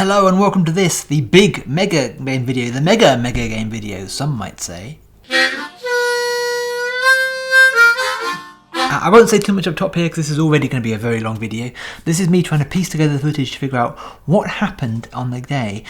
Hello and welcome to this, the big mega game video, the mega game video, some might say. I won't say too much up top here because this is already going to be a very long video. This is me trying to piece together the footage to figure out what happened on the day.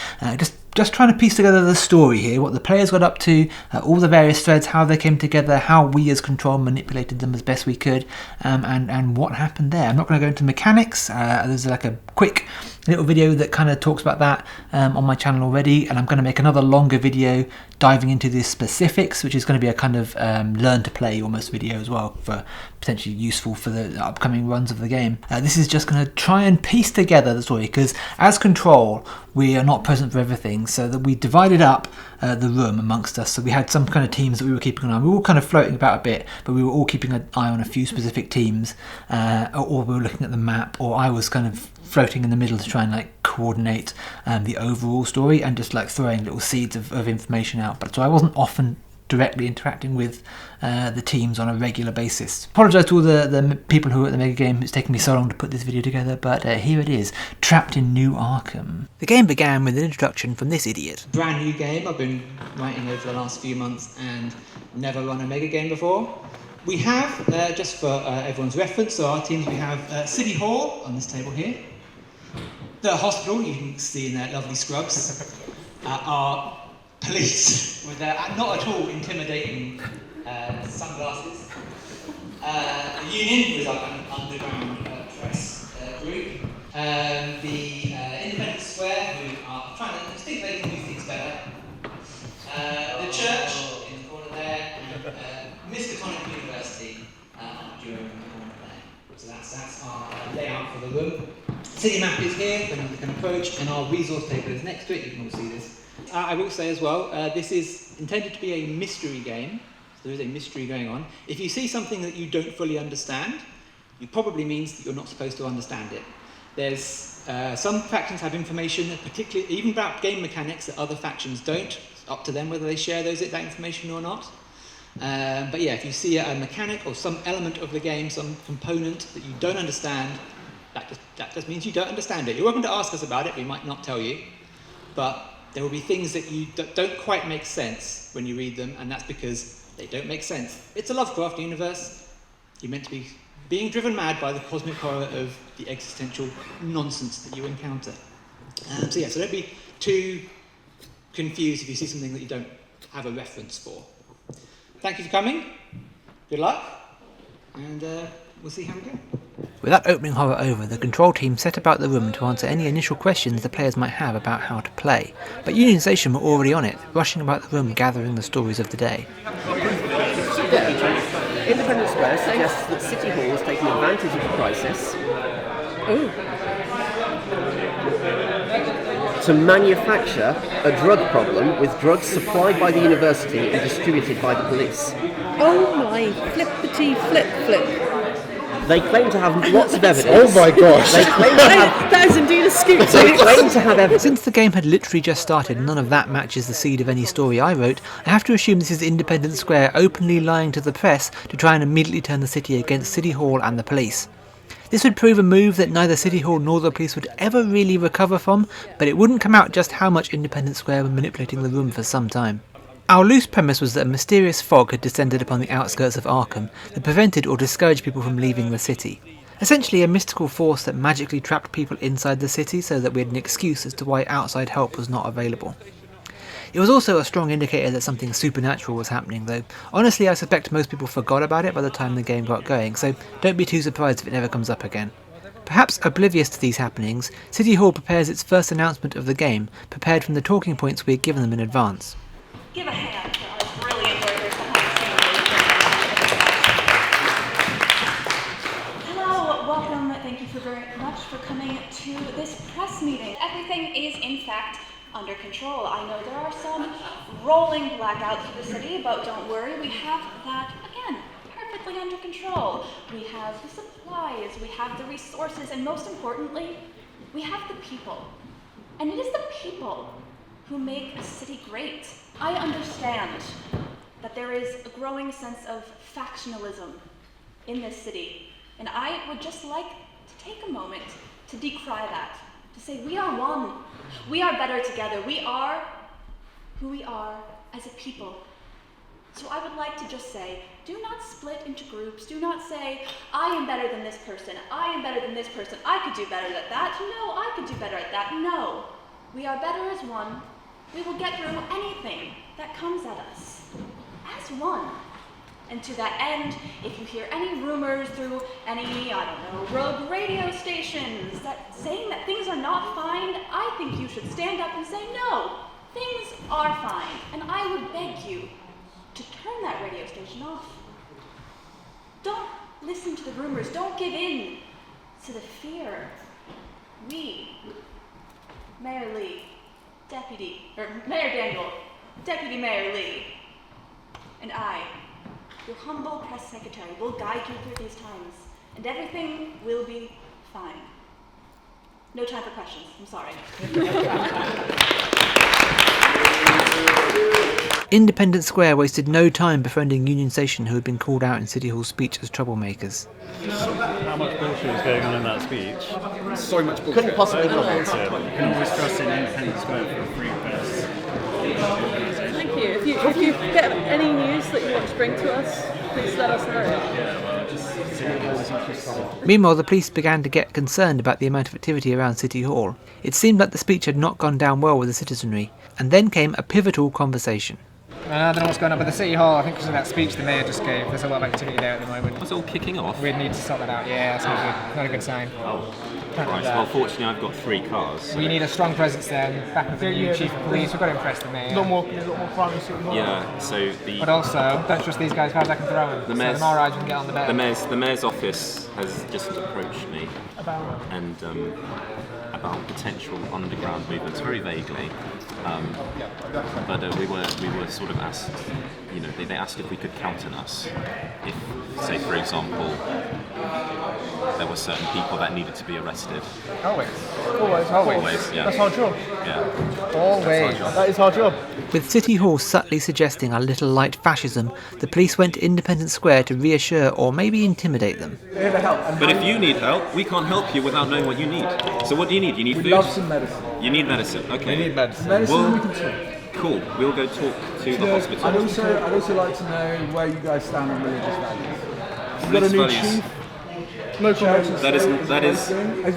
Just trying to piece together the story here, what the players got up to, all the various threads, how they came together, how we as Control manipulated them as best we could, and what happened there. I'm not going to go into mechanics. There's like a quick little video that kind of talks about that on my channel already, and I'm going to make another longer video diving into the specifics, which is going to be a kind of learn to play almost video as well, for potentially useful for the upcoming runs of the game. This is just going to try and piece together the story, because as Control we are not present for everything, so that we divided up the room amongst us. So we had some kind of teams that we were keeping an eye on. We were all kind of floating about a bit, but we were all keeping an eye on a few specific teams, or we were looking at the map, or I was kind of floating in the middle to try and like coordinate the overall story and just like throwing little seeds of information out. But so I wasn't often directly interacting with the teams on a regular basis. Apologise to all the people who were at the Mega Game. It's taken me so long to put this video together, but here it is, trapped in New Arkham. The game began with an introduction from this idiot. Brand new game. I've been writing over the last few months and never run a Mega Game before. We have, just for everyone's reference, so our teams, we have City Hall on this table here. The hospital, you can see in their lovely scrubs. Our police with their not at all intimidating sunglasses. The Union was our kind of underground press group. The Independent Square, who are trying to think they can do things better. The church in the corner there, and Miskatonic University during the corner there. So that's our layout for the room. City map is here, then we can approach, and our resource table is next to it. You can all see this. I will say as well, this is intended to be a mystery game. So there is a mystery going on. If you see something that you don't fully understand, it probably means that you're not supposed to understand it. There's some factions have information, particularly even about game mechanics, that other factions don't. It's up to them whether they share that information or not. But yeah, if you see a mechanic or some element of the game, some component that you don't understand, that just means you don't understand it. You're welcome to ask us about it. We might not tell you, but there will be things that you don't quite make sense when you read them, and that's because they don't make sense. It's a Lovecraft universe. You're meant to be being driven mad by the cosmic horror of the existential nonsense that you encounter. So don't be too confused if you see something that you don't have a reference for. Thank you for coming. Good luck, and we'll see how we go. With that opening horror over, the Control team set about the room to answer any initial questions the players might have about how to play. But Union Station were already on it, rushing about the room gathering the stories of the day. Independent Square suggests that City Hall is taking advantage of the crisis to manufacture a drug problem with drugs supplied by the university and distributed by the police. Oh my flippity flip. They claim to have lots of evidence. Oh my gosh! They claim to have. That is indeed a scoop. They claim to have evidence. Since the game had literally just started and none of that matches the seed of any story I wrote, I have to assume this is Independent Square openly lying to the press to try and immediately turn the city against City Hall and the police. This would prove a move that neither City Hall nor the police would ever really recover from, but it wouldn't come out just how much Independent Square were manipulating the room for some time. Our loose premise was that a mysterious fog had descended upon the outskirts of Arkham that prevented or discouraged people from leaving the city. Essentially a mystical force that magically trapped people inside the city so that we had an excuse as to why outside help was not available. It was also a strong indicator that something supernatural was happening, though honestly I suspect most people forgot about it by the time the game got going, so don't be too surprised if it never comes up again. Perhaps oblivious to these happenings, City Hall prepares its first announcement of the game, prepared from the talking points we had given them in advance. Give a hand for our brilliant writers. Hello, welcome. Thank you very much for coming to this press meeting. Everything is, in fact, under control. I know there are some rolling blackouts for the city, but don't worry, we have that, again, perfectly under control. We have the supplies, we have the resources, and most importantly, we have the people. And it is the people who make a city great. I understand that there is a growing sense of factionalism in this city, and I would just like to take a moment to decry that, to to say we are one. We are better together. We are who we are as a people. So I would like to just say, do not split into groups. Do not say, I am better than this person. I am better than this person. I could do better at that. No, I could do better at that. No. We are better as one. We will get through anything that comes at us as one. And to that end, if you hear any rumors through any, rogue radio stations saying that things are not fine, I think you should stand up and say, no, things are fine. And I would beg you to turn that radio station off. Don't listen to the rumors. Don't give in to the fear. We, Mayor Daniel, Deputy Mayor Lee, and I, your humble press secretary, will guide you through these times, and everything will be fine. No time for questions. I'm sorry. Independence Square wasted no time befriending Union Station, who had been called out in City Hall's speech as troublemakers. How much bullshit was going on in that speech? So much bullshit. Couldn't possibly cover it. You can always trust in Independence Square for a free press. Thank you. If you get any news that you want to bring to us, please let us know. Meanwhile, the police began to get concerned about the amount of activity around City Hall. It seemed like the speech had not gone down well with the citizenry, and then came a pivotal conversation. I don't know what's going on with the City Hall. I think because of that speech the Mayor just gave, there's a lot of activity there at the moment. It's all kicking off. We'd need to sort that out. Yeah, that's not good. Not a good sign. Oh, right. Well, fortunately I've got 3 cars. So. We need a strong presence there, and back with the new Chief of Police. We've got to impress the Mayor. There's a lot more crime in City Hall. Yeah, so But also, don't trust these guys, far as I can throw them. The Mayor's eyes can get on the bed. The Mayor's office has just approached me and about potential underground movements, very vaguely. But we were sort of asked, they asked if we could count on us. If, say, for example, there were certain people that needed to be arrested. Always, Yeah. That's our job. Yeah. Always. That is our job. With City Hall subtly suggesting a little light fascism, the police went to Independence Square to reassure or maybe intimidate them. But if you need help, we can't help you without knowing what you need. So what do you need? You need food? We love some medicine. You need medicine. Okay. We need medicine. Medicine we can talk. Cool. We'll go talk to the hospital. I'd also like to know where you guys stand on religious values. You've got a new chief. No comments. That is.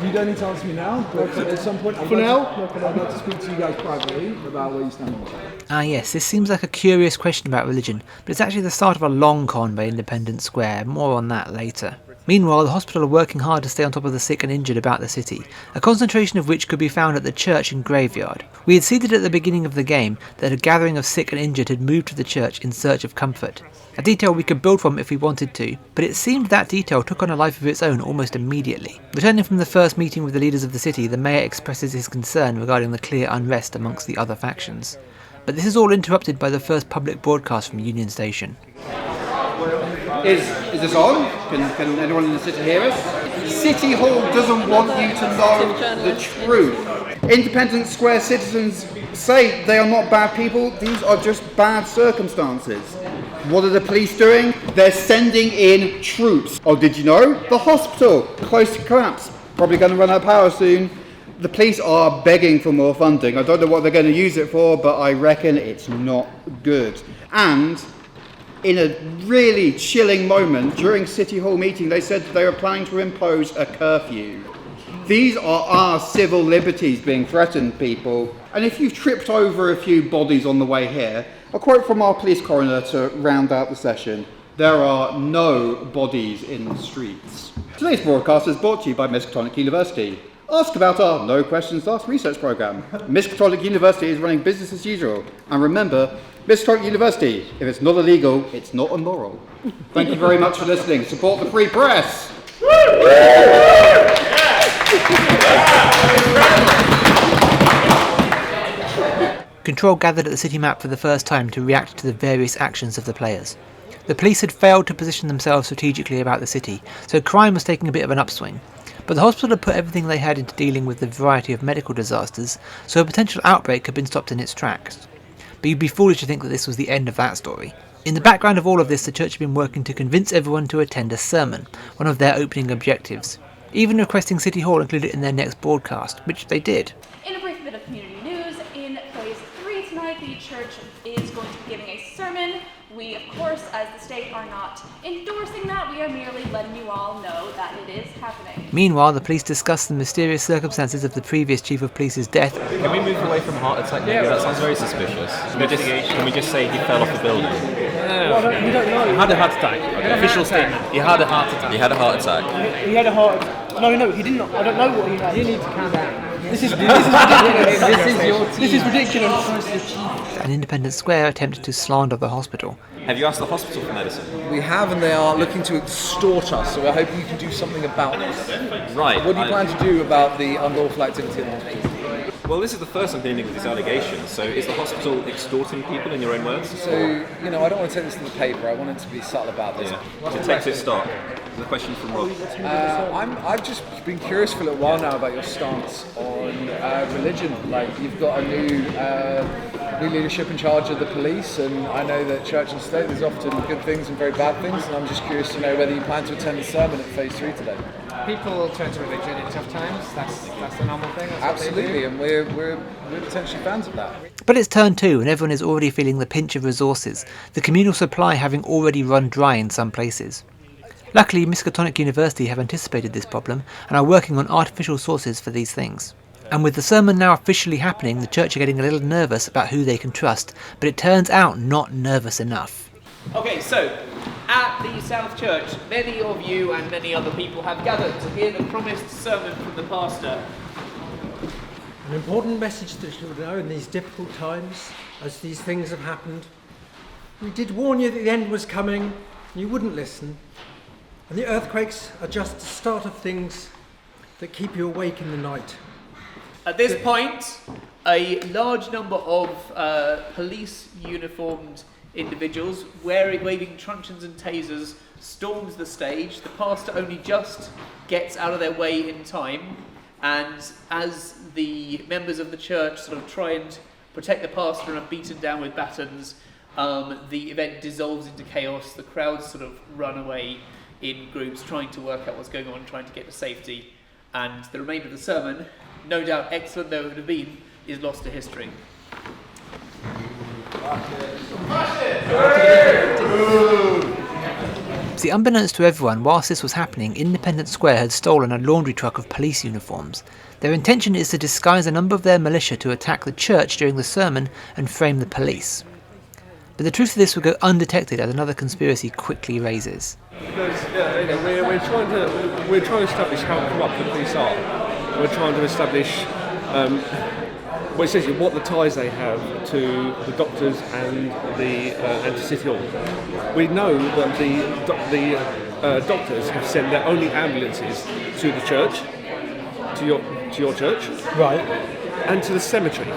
You don't need to answer me now, but at some point, I'd like to speak to you guys privately about where you stand on that. Ah yes, this seems like a curious question about religion, but it's actually the start of a long con by Independence Square. More on that later. Meanwhile, the hospital are working hard to stay on top of the sick and injured about the city, a concentration of which could be found at the church and graveyard. We had seeded at the beginning of the game that a gathering of sick and injured had moved to the church in search of comfort, a detail we could build from if we wanted to, but it seemed that detail took on a life of its own almost immediately. Returning from the first meeting with the leaders of the city, the mayor expresses his concern regarding the clear unrest amongst the other factions. But this is all interrupted by the first public broadcast from Union Station. Is this on? Can anyone in the city hear us? City Hall doesn't want you to know the truth. Independence Square citizens say they are not bad people, these are just bad circumstances. What are the police doing? They're sending in troops. Oh, did you know? The hospital, close to collapse, probably going to run out of power soon. The police are begging for more funding. I don't know what they're going to use it for, but I reckon it's not good. And in a really chilling moment during City Hall meeting, they said they were planning to impose a curfew. These are our civil liberties being threatened, people. And if you've tripped over a few bodies on the way here, a quote from our police coroner to round out the session: there are no bodies in the streets. Today's broadcast is brought to you by Miskatonic University. Ask about our No Questions Asked research program. Miskatonic University is running business as usual. And remember, Miskatonic University, if it's not illegal, it's not immoral. Thank you very much for listening. Support the free press. Control gathered at the city map for the first time to react to the various actions of the players. The police had failed to position themselves strategically about the city, so crime was taking a bit of an upswing. But the hospital had put everything they had into dealing with the variety of medical disasters, so a potential outbreak had been stopped in its tracks. But you'd be foolish to think that this was the end of that story. In the background of all of this, the church had been working to convince everyone to attend a sermon, one of their opening objectives. even requesting City Hall include it in their next broadcast, which they did. In a brief bit of community news, in phase 3 tonight, the church is going to be giving a sermon. We, of course, as the state, are not endorsing that. We are merely letting you all know that it is happening. Meanwhile, the police discuss the mysterious circumstances of the previous chief of police's death. Can we move away from heart attack? Yeah, that sounds very suspicious. Can we just say he fell off a building? We don't know. He had a heart attack. Official statement. He had a heart attack. He had a heart attack. He had a heart attack. No, he didn't. I don't know what he had. You need to calm down. This is ridiculous. This is ridiculous. An Independence Square attempted to slander the hospital. Have you asked the hospital for medicine? We have, and they are looking to extort us, so we're hoping you can do something about this. Right. What do you plan to do about the unlawful activity in the hospital? Well, this is the first I'm hearing of these allegations, so is the hospital extorting people, in your own words? So, I don't want to take this to the paper. I wanted to be subtle about this. Detective Stock, the question from Rob. I've just been curious for a little while now about your stance on religion. Like, you've got a new leadership in charge of the police, and I know that church and state, there's often good things and very bad things, and I'm just curious to know whether you plan to attend the sermon at phase 3 today. People turn to religion in tough times. That's the normal thing. Absolutely, and we're potentially fans of that. But it's turn 2 and everyone is already feeling the pinch of resources, the communal supply having already run dry in some places. Luckily, Miskatonic University have anticipated this problem and are working on artificial sources for these things. And with the sermon now officially happening, the church are getting a little nervous about who they can trust, but it turns out not nervous enough. Okay, so at the South Church, many of you and many other people have gathered to hear the promised sermon from the pastor. An important message that you would know in these difficult times, as these things have happened. We did warn you that the end was coming, and you wouldn't listen. And the earthquakes are just the start of things that keep you awake in the night. At this point, a large number of police uniformed individuals waving truncheons and tasers storms the stage. The pastor only just gets out of their way in time, and as the members of the church sort of try and protect the pastor and are beaten down with batons, the event dissolves into chaos. The crowds sort of run away in groups, trying to work out what's going on, trying to get to safety, and the remainder of the sermon, no doubt excellent though it would have been, is lost to history. See, unbeknownst to everyone, whilst this was happening, Independence Square had stolen a laundry truck of police uniforms. Their intention is to disguise a number of their militia to attack the church during the sermon and frame the police. But the truth of this would go undetected as another conspiracy quickly raises. Because we're trying to establish how corrupt the police are. We're trying to establish essentially what the ties they have to the doctors and to City Hall. We know that the doctors have sent their only ambulances to the church, to your church, right, and to the cemetery.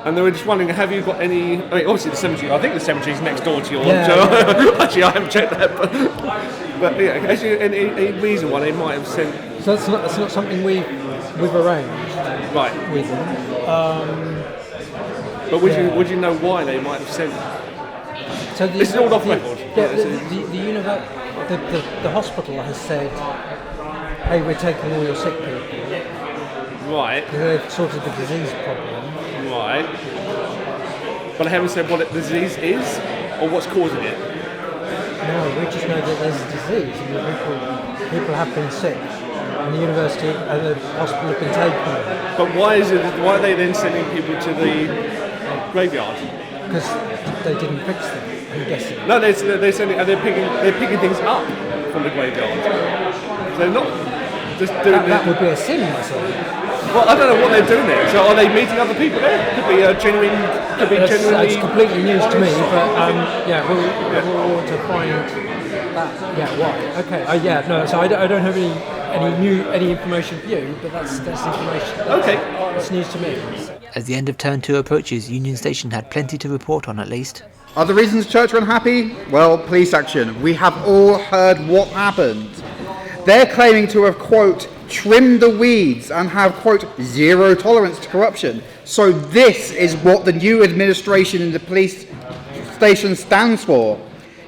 And they were just wondering, have you got any? I mean, obviously the cemetery. I think the cemetery's next door to your. Yeah. Actually, I haven't checked that, but yeah, actually, any reason why they might have sent. So that's not something we've arranged. Right. With them. But would you know why they might have sent? So this is all off record. The hospital has said, "Hey, we're taking all your sick people." Right. They've sorted the disease problem. Right. But I haven't said what the disease is or what's causing it. No, we just know that there's a disease and people have been sick. And the university and the hospital have been taken. But why are they then sending people to the graveyard? Because they didn't fix them, I'm guessing. No, they're sending. They're picking things up from the graveyard. They're not just doing that would be a sin, I think. Well, I don't know what they're doing there. So are they meeting other people there? Could be genuine. It's completely news to me, but we'll want to find that. Yeah, why? Okay. So I don't have any information for you, but that's information. Okay. It's news to me. As the end of Turn 2 approaches, Union Station had plenty to report on at least. Are the reasons the church are unhappy? Well, police action. We have all heard what happened. They're claiming to have, quote, trimmed the weeds and have, quote, zero tolerance to corruption. So this is what the new administration in the police station stands for.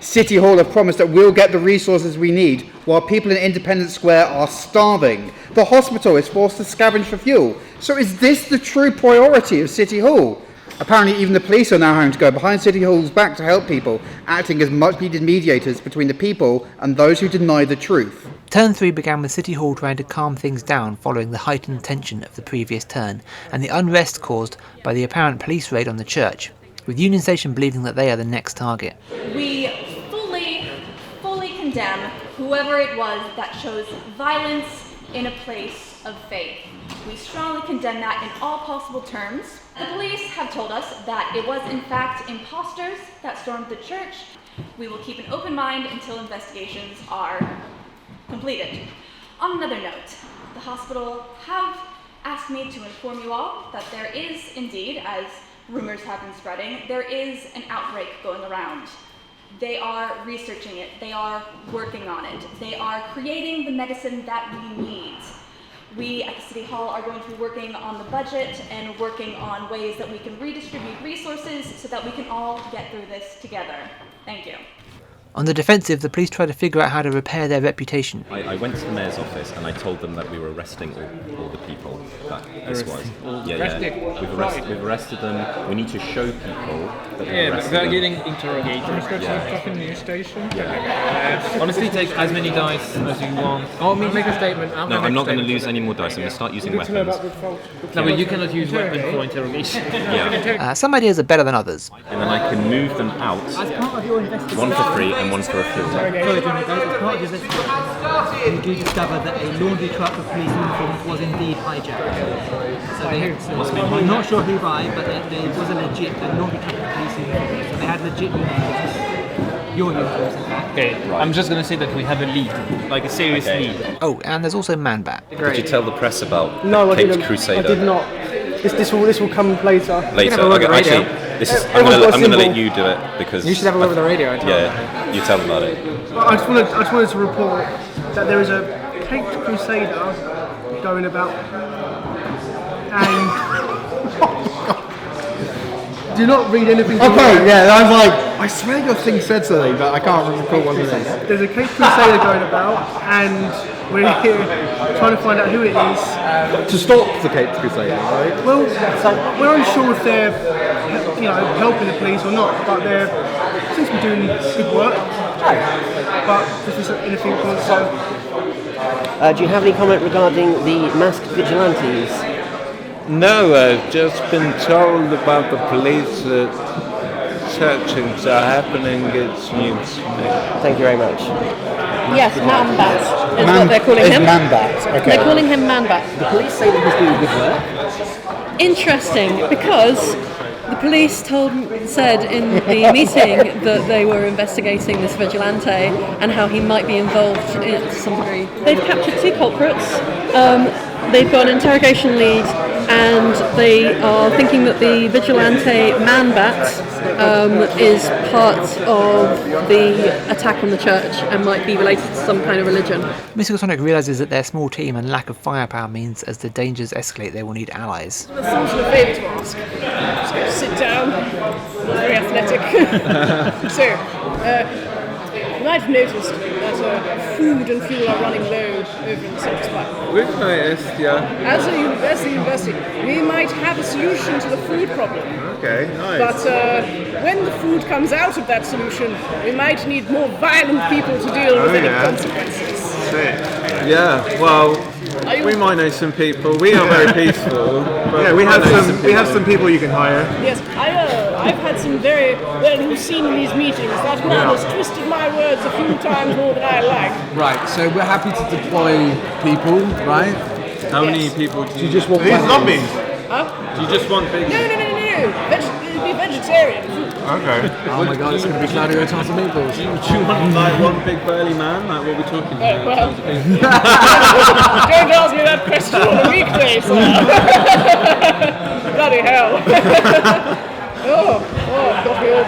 City Hall have promised that we'll get the resources we need, while people in Independence Square are starving. The hospital is forced to scavenge for fuel. So is this the true priority of City Hall? Apparently even the police are now having to go behind City Hall's back to help people, acting as much needed mediators between the people and those who deny the truth. Turn 3 began with City Hall trying to calm things down following the heightened tension of the previous turn, and the unrest caused by the apparent police raid on the church, with Union Station believing that they are the next target. We fully condemn whoever it was that chose violence in a place of faith. We strongly condemn that in all possible terms. The police have told us that it was in fact imposters that stormed the church. We will keep an open mind until investigations are completed. On another note, the hospital have asked me to inform you all that there is indeed, as rumors have been spreading, there is an outbreak going around. They are researching it, they are working on it, they are creating the medicine that we need. We at the City Hall are going to be working on the budget and working on ways that we can redistribute resources so that we can all get through this together. Thank you. On the defensive, the police try to figure out how to repair their reputation. I went to the mayor's office and I told them that we were arresting all the people that this was. We've arrested them. We need to show people that we've arrested them. They're getting interrogated. Stuff in the news station. Honestly, take as many dice as you want. Oh, make a statement. No, I'm not going to lose any more dice. I'm going to start using weapons. No, but you cannot use weapons for interrogation. Yeah. Some ideas are better than others. And then I can move them out. As part of your investigation. One for free and one for a fuel. Sorry, as part of your investigation, you do discover that a laundry truck with police uniforms was indeed hijacked. So I'm not sure who by, but there was a legit laundry truck with police uniforms. So they had legit uniforms. Your uniforms, in fact. Okay, right. I'm just going to say that we have a lead, like a serious lead. Oh, and there's also Man-Bat. Did you tell the press about No, Caped I didn't. Crusader? I did not. This will come later. Later. Okay, actually, I'm going to let you do it because you should have a word with the radio. Yeah, you tell them about it. Well, I just wanted to report that there is a Caped Crusader going about, and do not read anything. Okay, yeah, I was like, I swear your thing said something, but I can't recall what it is. There's a Caped Crusader going about, and we're here trying to find out who it is. To stop the Caped Crusader, right? Well, we're unsure if they're, helping the police or not, but they seem to be doing good work. But if there's anything you want to say. Do you have any comment regarding the masked vigilantes? No, I've just been told about the police that searchings are happening. It's news to me. Thank you very much. Yes, Man-Bat is what they're calling him. Man-Bat, okay. They're calling him Man-Bat. The police say that he's doing good work. Interesting, because the police said in the meeting that they were investigating this vigilante and how he might be involved to some degree. They've captured 2 culprits. They've got an interrogation lead, and they are thinking that the vigilante Man-Bat is part of the attack on the church and might be related to some kind of religion. Mystical Sonic realises that their small team and lack of firepower means as the dangers escalate they will need allies. That's also a favour to ask. Just go sit down. Very athletic. So, you might have noticed that food and fuel are running low over in the central supply. We've noticed, yeah. As a university, we might have a solution to the food problem. Okay, nice. But when the food comes out of that solution, we might need more violent people to deal with any consequences. Sick. Yeah, well, we might know some people. We are very peaceful. But Yeah, we have some people you can hire. Yes, I've had some very who've seen in these meetings. That man has twisted my words a few times more than I like. Right, so we're happy to deploy people, right? How many people do you just want? These zombies. Huh? Do you just want big? No. Be vegetarian. Okay. Oh my god, it's going to be Claudio tons of meatballs. Do you want like one big burly man? Like what we're talking about? Well, don't ask me that question on a weekday, sir. Bloody hell. Got me all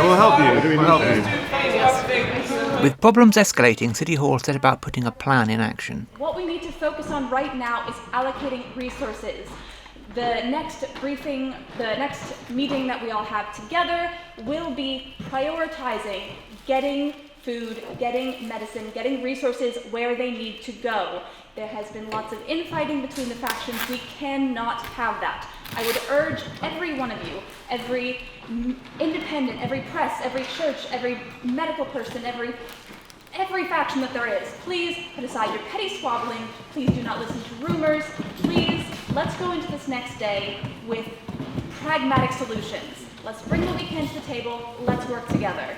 We'll help you. We'll help you. With problems escalating, City Hall set about putting a plan in action. What we need to focus on right now is allocating resources. The next briefing, the next meeting that we all have together will be prioritizing getting food, getting medicine, getting resources where they need to go. There has been lots of infighting between the factions. We cannot have that. I would urge every one of you, every independent, every press, every church, every medical person, every faction that there is, please put aside your petty squabbling. Please do not listen to rumors. Please, let's go into this next day with pragmatic solutions. Let's bring what we can to the table. Let's work together.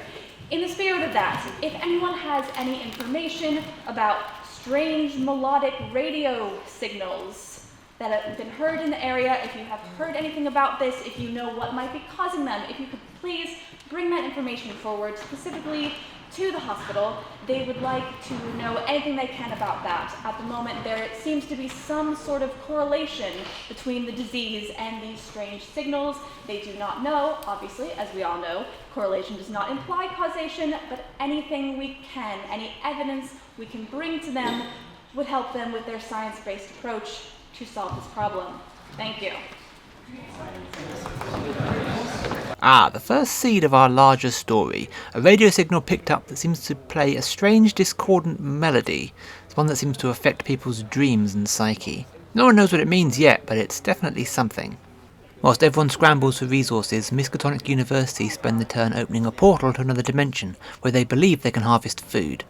In the spirit of that, if anyone has any information about strange melodic radio signals that have been heard in the area, if you have heard anything about this, if you know what might be causing them, if you could please bring that information forward, specifically to the hospital. They would like to know anything they can about that. At the moment, there seems to be some sort of correlation between the disease and these strange signals. They do not know, obviously, as we all know, correlation does not imply causation, but anything we can, any evidence we can bring to them would help them with their science-based approach to solve this problem. Thank you. The first seed of our larger story. A radio signal picked up that seems to play a strange discordant melody. It's one that seems to affect people's dreams and psyche. No one knows what it means yet, but it's definitely something. Whilst everyone scrambles for resources, Miskatonic University spend the turn opening a portal to another dimension, where they believe they can harvest food.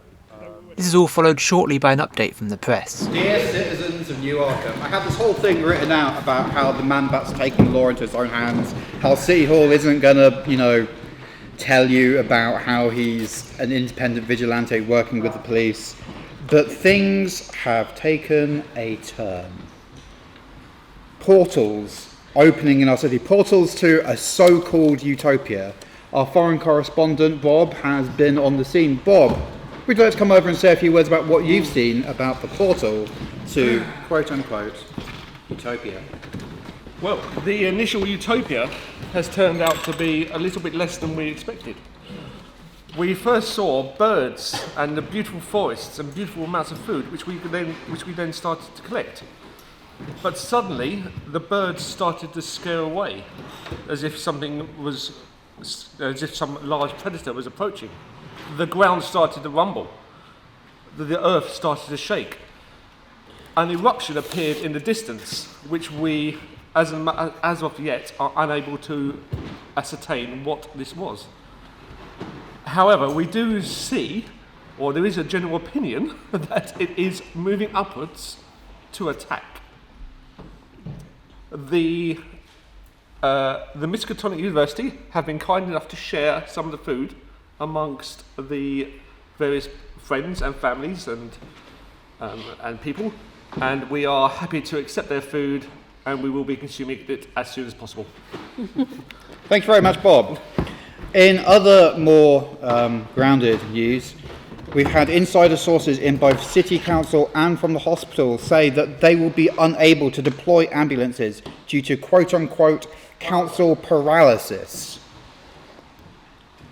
This is all followed shortly by an update from the press. Dear citizens of New Arkham, I have this whole thing written out about how the Man-Bat's taking the law into his own hands, how City Hall isn't gonna, tell you about how he's an independent vigilante working with the police, but things have taken a turn. Portals opening in our city, portals to a so-called utopia. Our foreign correspondent, Bob, has been on the scene. Bob, would you like to come over and say a few words about what you've seen about the portal to quote-unquote utopia? Well, the initial utopia has turned out to be a little bit less than we expected. We first saw birds and the beautiful forests and beautiful amounts of food, which we then started to collect. But suddenly, the birds started to scare away, as if some large predator was approaching. The ground started to rumble. The earth started to shake. An eruption appeared in the distance, which we, as of yet, are unable to ascertain what this was. However, we do see, or there is a general opinion, that it is moving upwards to attack. The Miskatonic University have been kind enough to share some of the food amongst the various friends and families and people, and we are happy to accept their food, and we will be consuming it as soon as possible. Thank you very much, Bob. In other more grounded news, we've had insider sources in both City Council and from the hospital say that they will be unable to deploy ambulances due to quote-unquote council paralysis.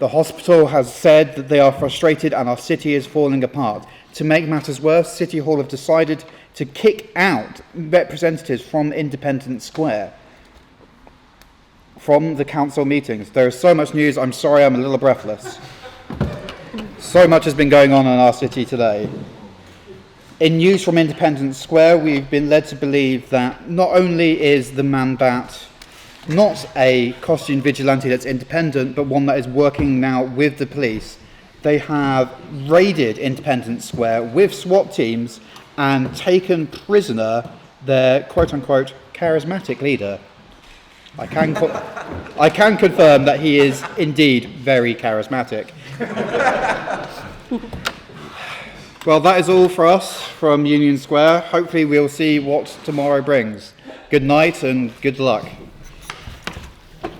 The hospital has said that they are frustrated and our city is falling apart. To make matters worse, City Hall have decided to kick out representatives from Independence Square from the council meetings. There is so much news, I'm sorry, I'm a little breathless. So much has been going on in our city today. In news from Independence Square, we've been led to believe that not only is the Man-Bat not a costume vigilante that's independent, but one that is working now with the police. They have raided Independence Square with SWAT teams and taken prisoner their quote-unquote charismatic leader. I can confirm that he is indeed very charismatic. Well, that is all for us from Union Square. Hopefully we'll see what tomorrow brings. Good night and good luck.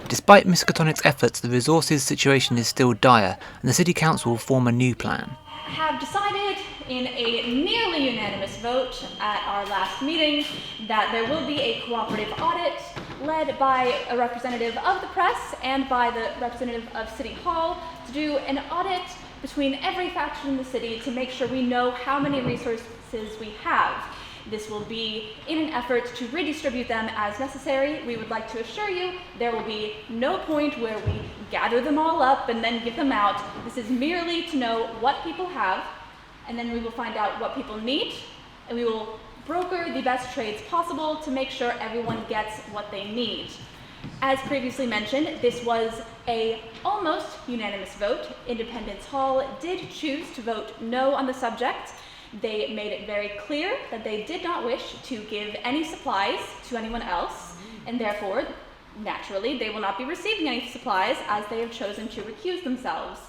Despite Miskatonic's efforts, the resources situation is still dire, and the City Council will form a new plan. Have decided in a nearly unanimous vote at our last meeting that there will be a cooperative audit led by a representative of the press and by the representative of City Hall to do an audit between every faction in the city to make sure we know how many resources we have. This will be in an effort to redistribute them as necessary. We would like to assure you there will be no point where we gather them all up and then give them out. This is merely to know what people have, and then we will find out what people need, and we will broker the best trades possible to make sure everyone gets what they need. As previously mentioned, this was a almost unanimous vote. Independence Hall did choose to vote no on the subject. They made it very clear that they did not wish to give any supplies to anyone else, and therefore, naturally, they will not be receiving any supplies as they have chosen to recuse themselves.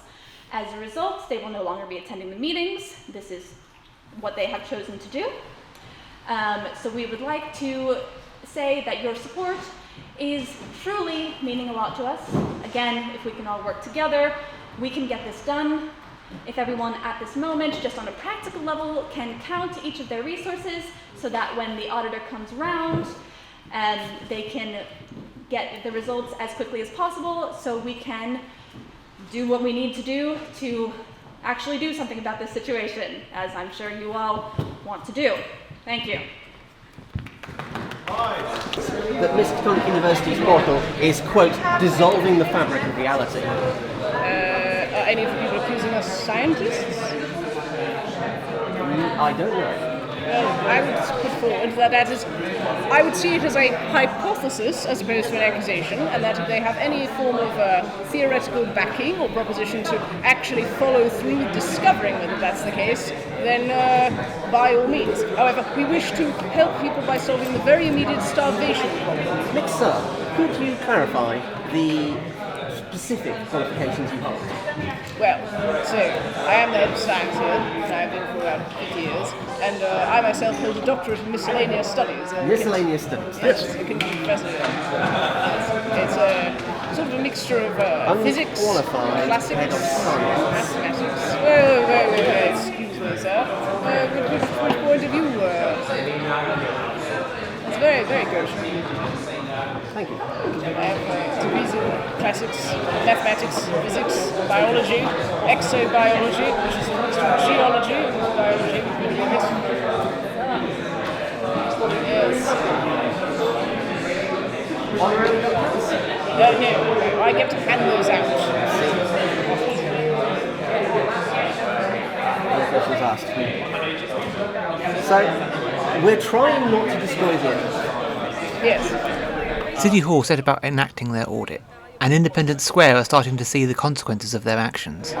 As a result, they will no longer be attending the meetings. This is what they have chosen to do. So we would like to say that your support is truly meaning a lot to us. Again, if we can all work together, we can get this done. If everyone at this moment, just on a practical level, can count each of their resources so that when the auditor comes around, they can get the results as quickly as possible so we can do what we need to do to actually do something about this situation, as I'm sure you all want to do. Thank you. That Mr. Tonic University's portal is, quote, dissolving the fabric of reality. Are any of the people accusing us scientists? I don't know. Well, I would put forward that is, I would see it as a hypothesis as opposed to an accusation, and that if they have any form of theoretical backing or proposition to actually follow through with discovering whether that's the case, then by all means. However, we wish to help people by solving the very immediate starvation problem. Next, sir, could you clarify the specific qualifications you hold? Well, so I am the head of science here, and I've been for about 50 years, and I myself hold a doctorate in miscellaneous studies. Miscellaneous studies? Yes, a continued professor. It's a sort of a mixture of physics, classics, mathematics. Well, excuse me, sir. Which point of view? It's very, very good. Thank you. I have degrees in classics, mathematics, physics, biology, exobiology, which is a mixture of geology and biology. Yes. Honorary doctors? No, I get to hand those out. No questions asked. So, we're trying not to destroy the evidence. Yes. City Hall set about enacting their audit, and Independence Square are starting to see the consequences of their actions. Do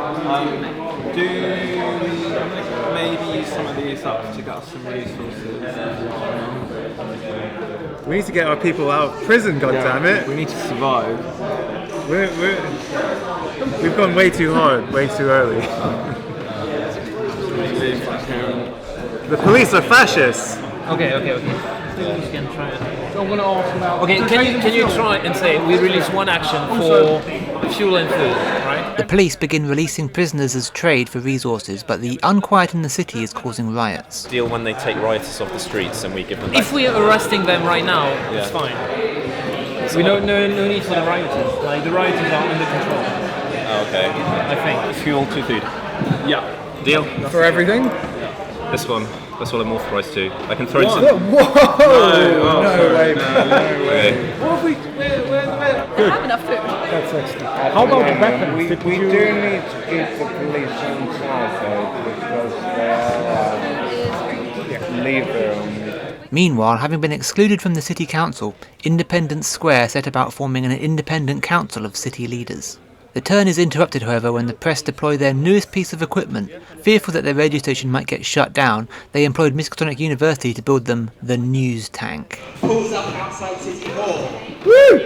maybe use some of these up to get us some resources? We need to get our people out of prison, goddammit. We need to survive. We've gone way too hard, way too early. The police are fascists! Okay. You can try it. So I'm going to ask about... Okay, can you try and say we release one action for fuel and food, right? The police begin releasing prisoners as trade for resources, but the unquiet in the city is causing riots. Deal when they take rioters off the streets and we give them back. If we are arresting them right now, it's fine. We no need for the rioters. Like, the rioters are under control. Oh, okay. I think. Fuel to food. Yeah. Deal. For everything? This one. That's what I'm authorised to. I can throw some... Whoa! No way. Okay. What have we... Good. Have enough food. That's excellent. How about the weapons? We do need to keep the police inside though, because they are leader. Meanwhile, having been excluded from the city council, Independence Square set about forming an independent council of city leaders. The turn is interrupted, however, when the press deploy their newest piece of equipment. Fearful that their radio station might get shut down, they employed Miskatonic University to build them the news tank. Pulls up outside City Hall. Woo!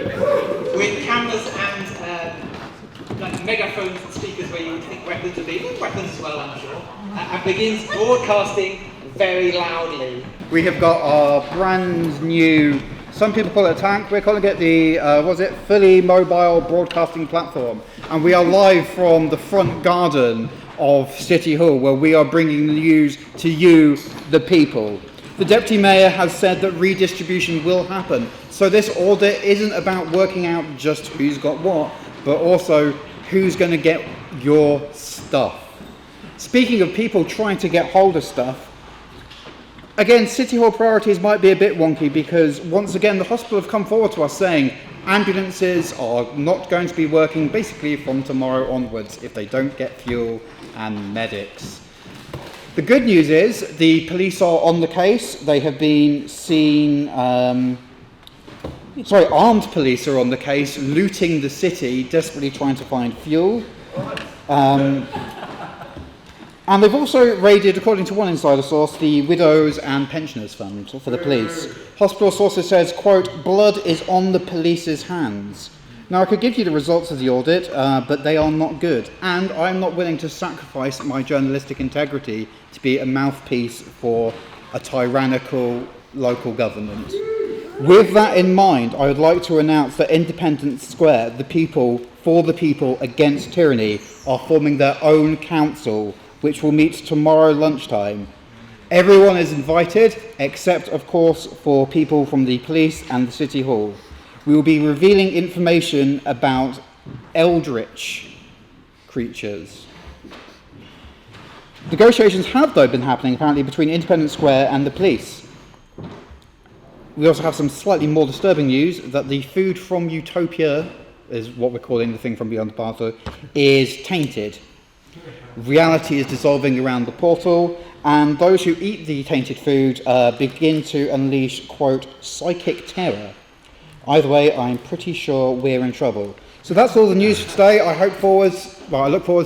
With cameras and like megaphones and speakers where you would think weapons would be. Weapons as well, I'm sure. And begins broadcasting very loudly. We have got our brand new, some people call it a tank, we're calling it the, fully mobile broadcasting platform. And we are live from the front garden of City Hall, where we are bringing the news to you, the people. The Deputy Mayor has said that redistribution will happen. So this audit isn't about working out just who's got what, but also who's going to get your stuff. Speaking of people trying to get hold of stuff, Again, City Hall priorities might be a bit wonky because, once again, the hospital have come forward to us saying ambulances are not going to be working basically from tomorrow onwards if they don't get fuel and medics. The good news is the police are on the case. They have been seen... armed police are on the case, looting the city, desperately trying to find fuel. And they've also raided, according to one insider source, the Widows and Pensioners Fund for the police. Hospital sources says, quote, blood is on the police's hands. Now, I could give you the results of the audit, but they are not good. And I'm not willing to sacrifice my journalistic integrity to be a mouthpiece for a tyrannical local government. With that in mind, I would like to announce that Independence Square, the people, for the people, against tyranny, are forming their own council, which will meet tomorrow lunchtime. Everyone is invited, except, of course, for people from the police and the City Hall. We will be revealing information about eldritch creatures. Negotiations have, though, been happening, apparently, between Independence Square and the police. We also have some slightly more disturbing news that the food from Utopia, is what we're calling the thing from Beyond the Portal, is tainted. Reality is dissolving around the portal, and those who eat the tainted food begin to unleash, quote, psychic terror. Either way, I'm pretty sure we're in trouble. So that's all the news for today. I look forward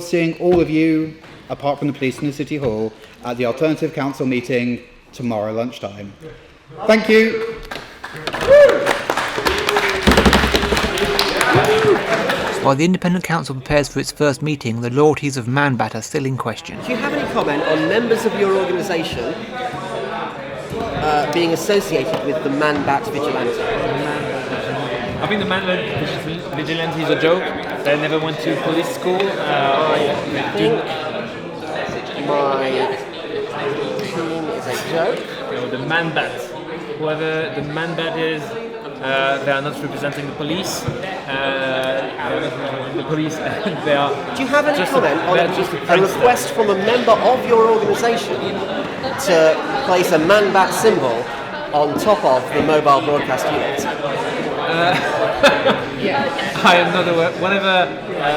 to seeing all of you, apart from the police in the City Hall, at the Alternative Council meeting tomorrow lunchtime. Thank you. While the Independent Council prepares for its first meeting, the loyalties of Man-Bat are still in question. Do you have any comment on members of your organisation being associated with the Man-Bat vigilante? I think the Man-Bat vigilante is a joke. They never went to police school. I think my opinion is a joke. You know, the Man-Bat. Whoever the Man-Bat is, they are not representing the police. The police, they are. Do you have any just comment on a request from a member of your organisation to place a Man-Bat symbol on top of the mobile broadcast unit? I am not aware. Whatever my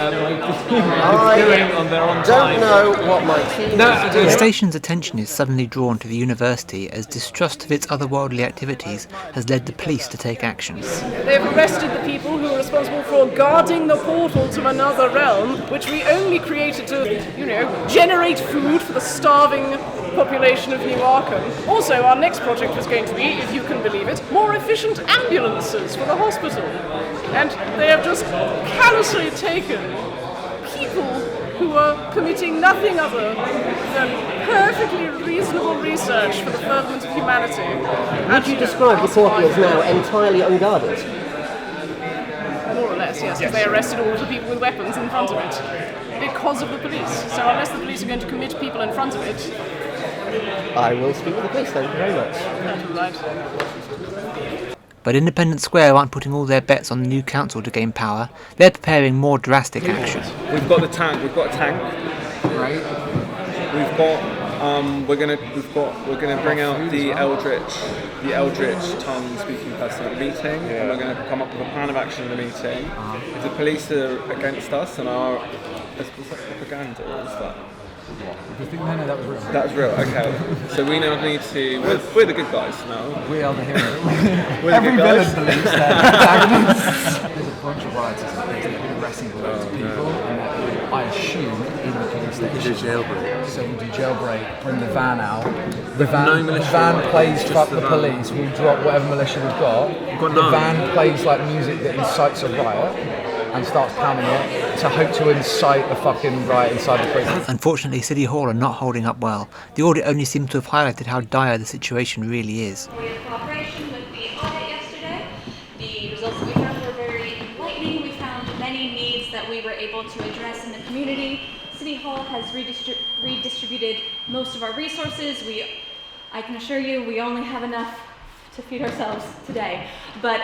team is doing on their own time. I don't know what my team is doing. The station's attention is suddenly drawn to the university as distrust of its otherworldly activities has led the police to take action. They've arrested the people who are responsible for guarding the portal to another realm, which we only created to, generate food for the starving population of New Arkham. Also, our next project was going to be, if you can believe it, more efficient ambulances for the hospital. And they have just callously taken people who are committing nothing other than perfectly reasonable research for the furtherance of humanity. Would you describe the portal as now entirely unguarded? More or less, yes, because they arrested all of the people with weapons in front of it. Because of the police. So unless the police are going to commit people in front of it... I will speak with the police, thank you very much. That's right. But Independence Square aren't putting all their bets on the new council to gain power. They're preparing more drastic action. We've got the tank. We've got a tank. Right. We've got. We're gonna bring out the Eldritch tongue speaking person at the meeting, and we're gonna come up with a plan of action in the meeting. If the police are against us and our propaganda, or is that? No, that was real. That was real, okay. So we now need to... We're the good guys now. We are the heroes. We're Every the good guys. villain believes that. There's a bunch of rioters that have been arresting loads of people, and I assume in the police station. We do jailbreak. So we do jailbreak, bring the van out. The van plays fuck the police, we'll drop whatever militia we've got. The van plays like music that incites a riot and starts pounding it to hope to incite a fucking riot inside the prison. Unfortunately, City Hall are not holding up well. The audit only seems to have highlighted how dire the situation really is. We had cooperation with the audit yesterday. The results that we found were very enlightening. We found many needs that we were able to address in the community. City Hall has redistributed most of our resources. I can assure you, we only have enough to feed ourselves today. But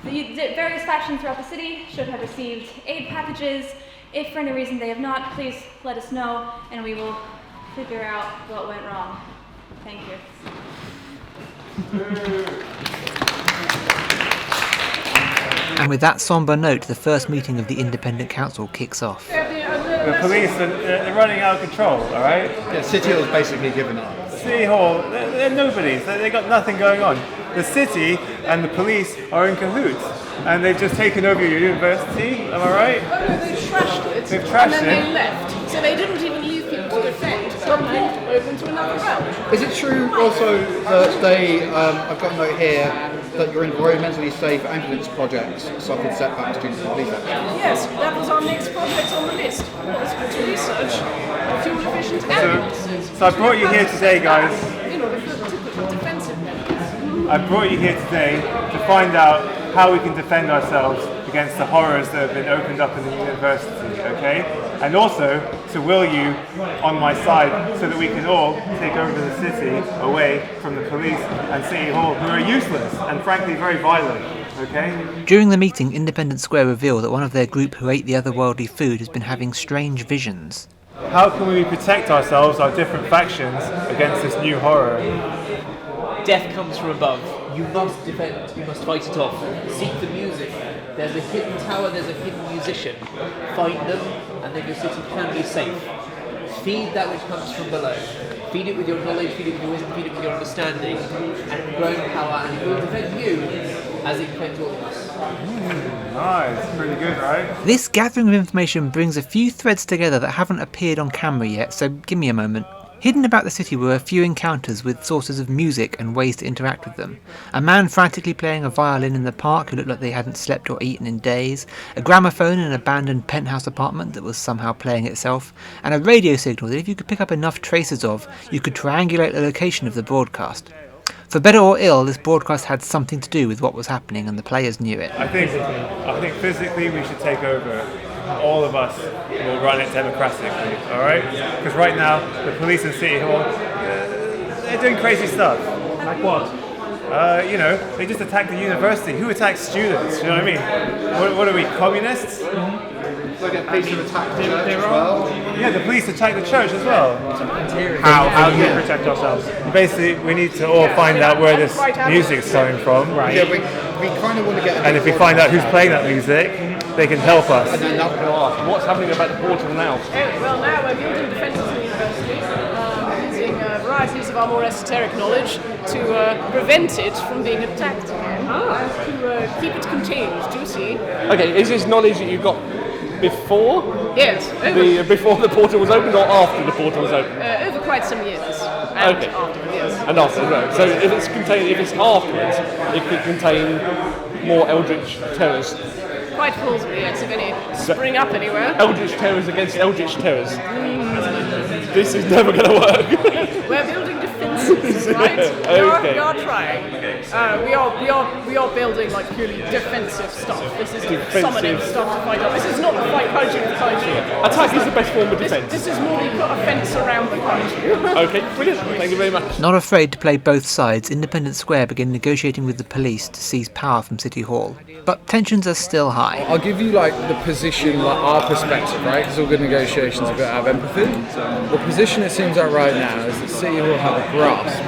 the various factions throughout the city should have received aid packages. If for any reason they have not, please let us know and we will figure out what went wrong. Thank you. And with that sombre note, the first meeting of the Independent Council kicks off. The police, they're running out of control, alright? Yeah, City Hall's basically given up. City Hall, they're nobodies, they've got nothing going on. The city and the police are in cahoots, and they've just taken over your university, am I right? Oh no, they trashed it. They've trashed and then it. they left. So they didn't even leave people to defend. Some moved over to another realm. Is it true also that they, I've got a note here, that your environmentally safe ambulance projects suffered setbacks due to police action? Yes, that was our next project on the list. Was to research fuel efficient ambulances. So I brought you here today, guys. You know, the typical defensive mechanism. I brought you here today to find out how we can defend ourselves against the horrors that have been opened up in the university, okay? And also to will you on my side so that we can all take over the city away from the police and City Hall, who are useless and frankly very violent, okay? During the meeting, Independent Square reveal that one of their group who ate the otherworldly food has been having strange visions. How can we protect ourselves, our different factions, against this new horror? Death comes from above. You must defend, you must fight it off. Seek the music. There's a hidden tower, there's a hidden musician. Find them, and then your city can be safe. Feed that which comes from below. Feed it with your knowledge, feed it with your wisdom, feed it with your understanding, and it will grow in power, and it will defend you as it defends all of us. Nice, pretty good, right? This gathering of information brings a few threads together that haven't appeared on camera yet, so give me a moment. Hidden about the city were a few encounters with sources of music and ways to interact with them. A man frantically playing a violin in the park who looked like they hadn't slept or eaten in days, a gramophone in an abandoned penthouse apartment that was somehow playing itself, and a radio signal that if you could pick up enough traces of, you could triangulate the location of the broadcast. For better or ill, this broadcast had something to do with what was happening and the players knew it. I think physically we should take over. All of us will run it democratically, alright? Because right now, the police in City Hall, they're doing crazy stuff. Like what? You know, they just attacked the university. Who attacks students? You know what I mean? What are we, communists? So the police have attacked the church as well? Yeah, the police attacked the church as well. How do we protect ourselves? Basically, we need to all find out where this music's coming from. Right. Yeah, we kind of want to get... And if we find out who's playing that music, they can help us. And then I'm going to ask, what's happening about the portal now? Well, now we're building defences in the university, using varieties of our more esoteric knowledge to prevent it from being attacked again, and to keep it contained, do you see? Okay, is this knowledge that you got before? Yes. Before the portal was opened or after the portal was opened? Over quite some years. And okay. Afterwards, yes. And afterwards, right. So if it's afterwards, it could contain more eldritch terrors. Quite plausibly, yes, if any spring up anywhere. Eldritch terrors against eldritch terrors. This is never going to work. We're building defences, right? Okay. We are trying. We are building like purely defensive stuff. This is summoning stuff to fight off. This is not the fight kaiju for kaiju. Attack is the best form of defence. This is more we put a fence around the kaiju. Okay, brilliant. Thank you very much. Not afraid to play both sides, Independent Square began negotiating with the police to seize power from City Hall. But tensions are still high. I'll give you like the position, like our perspective, right? Because all good negotiations have got to have empathy. The position it seems like right now is that City Hall have a grasp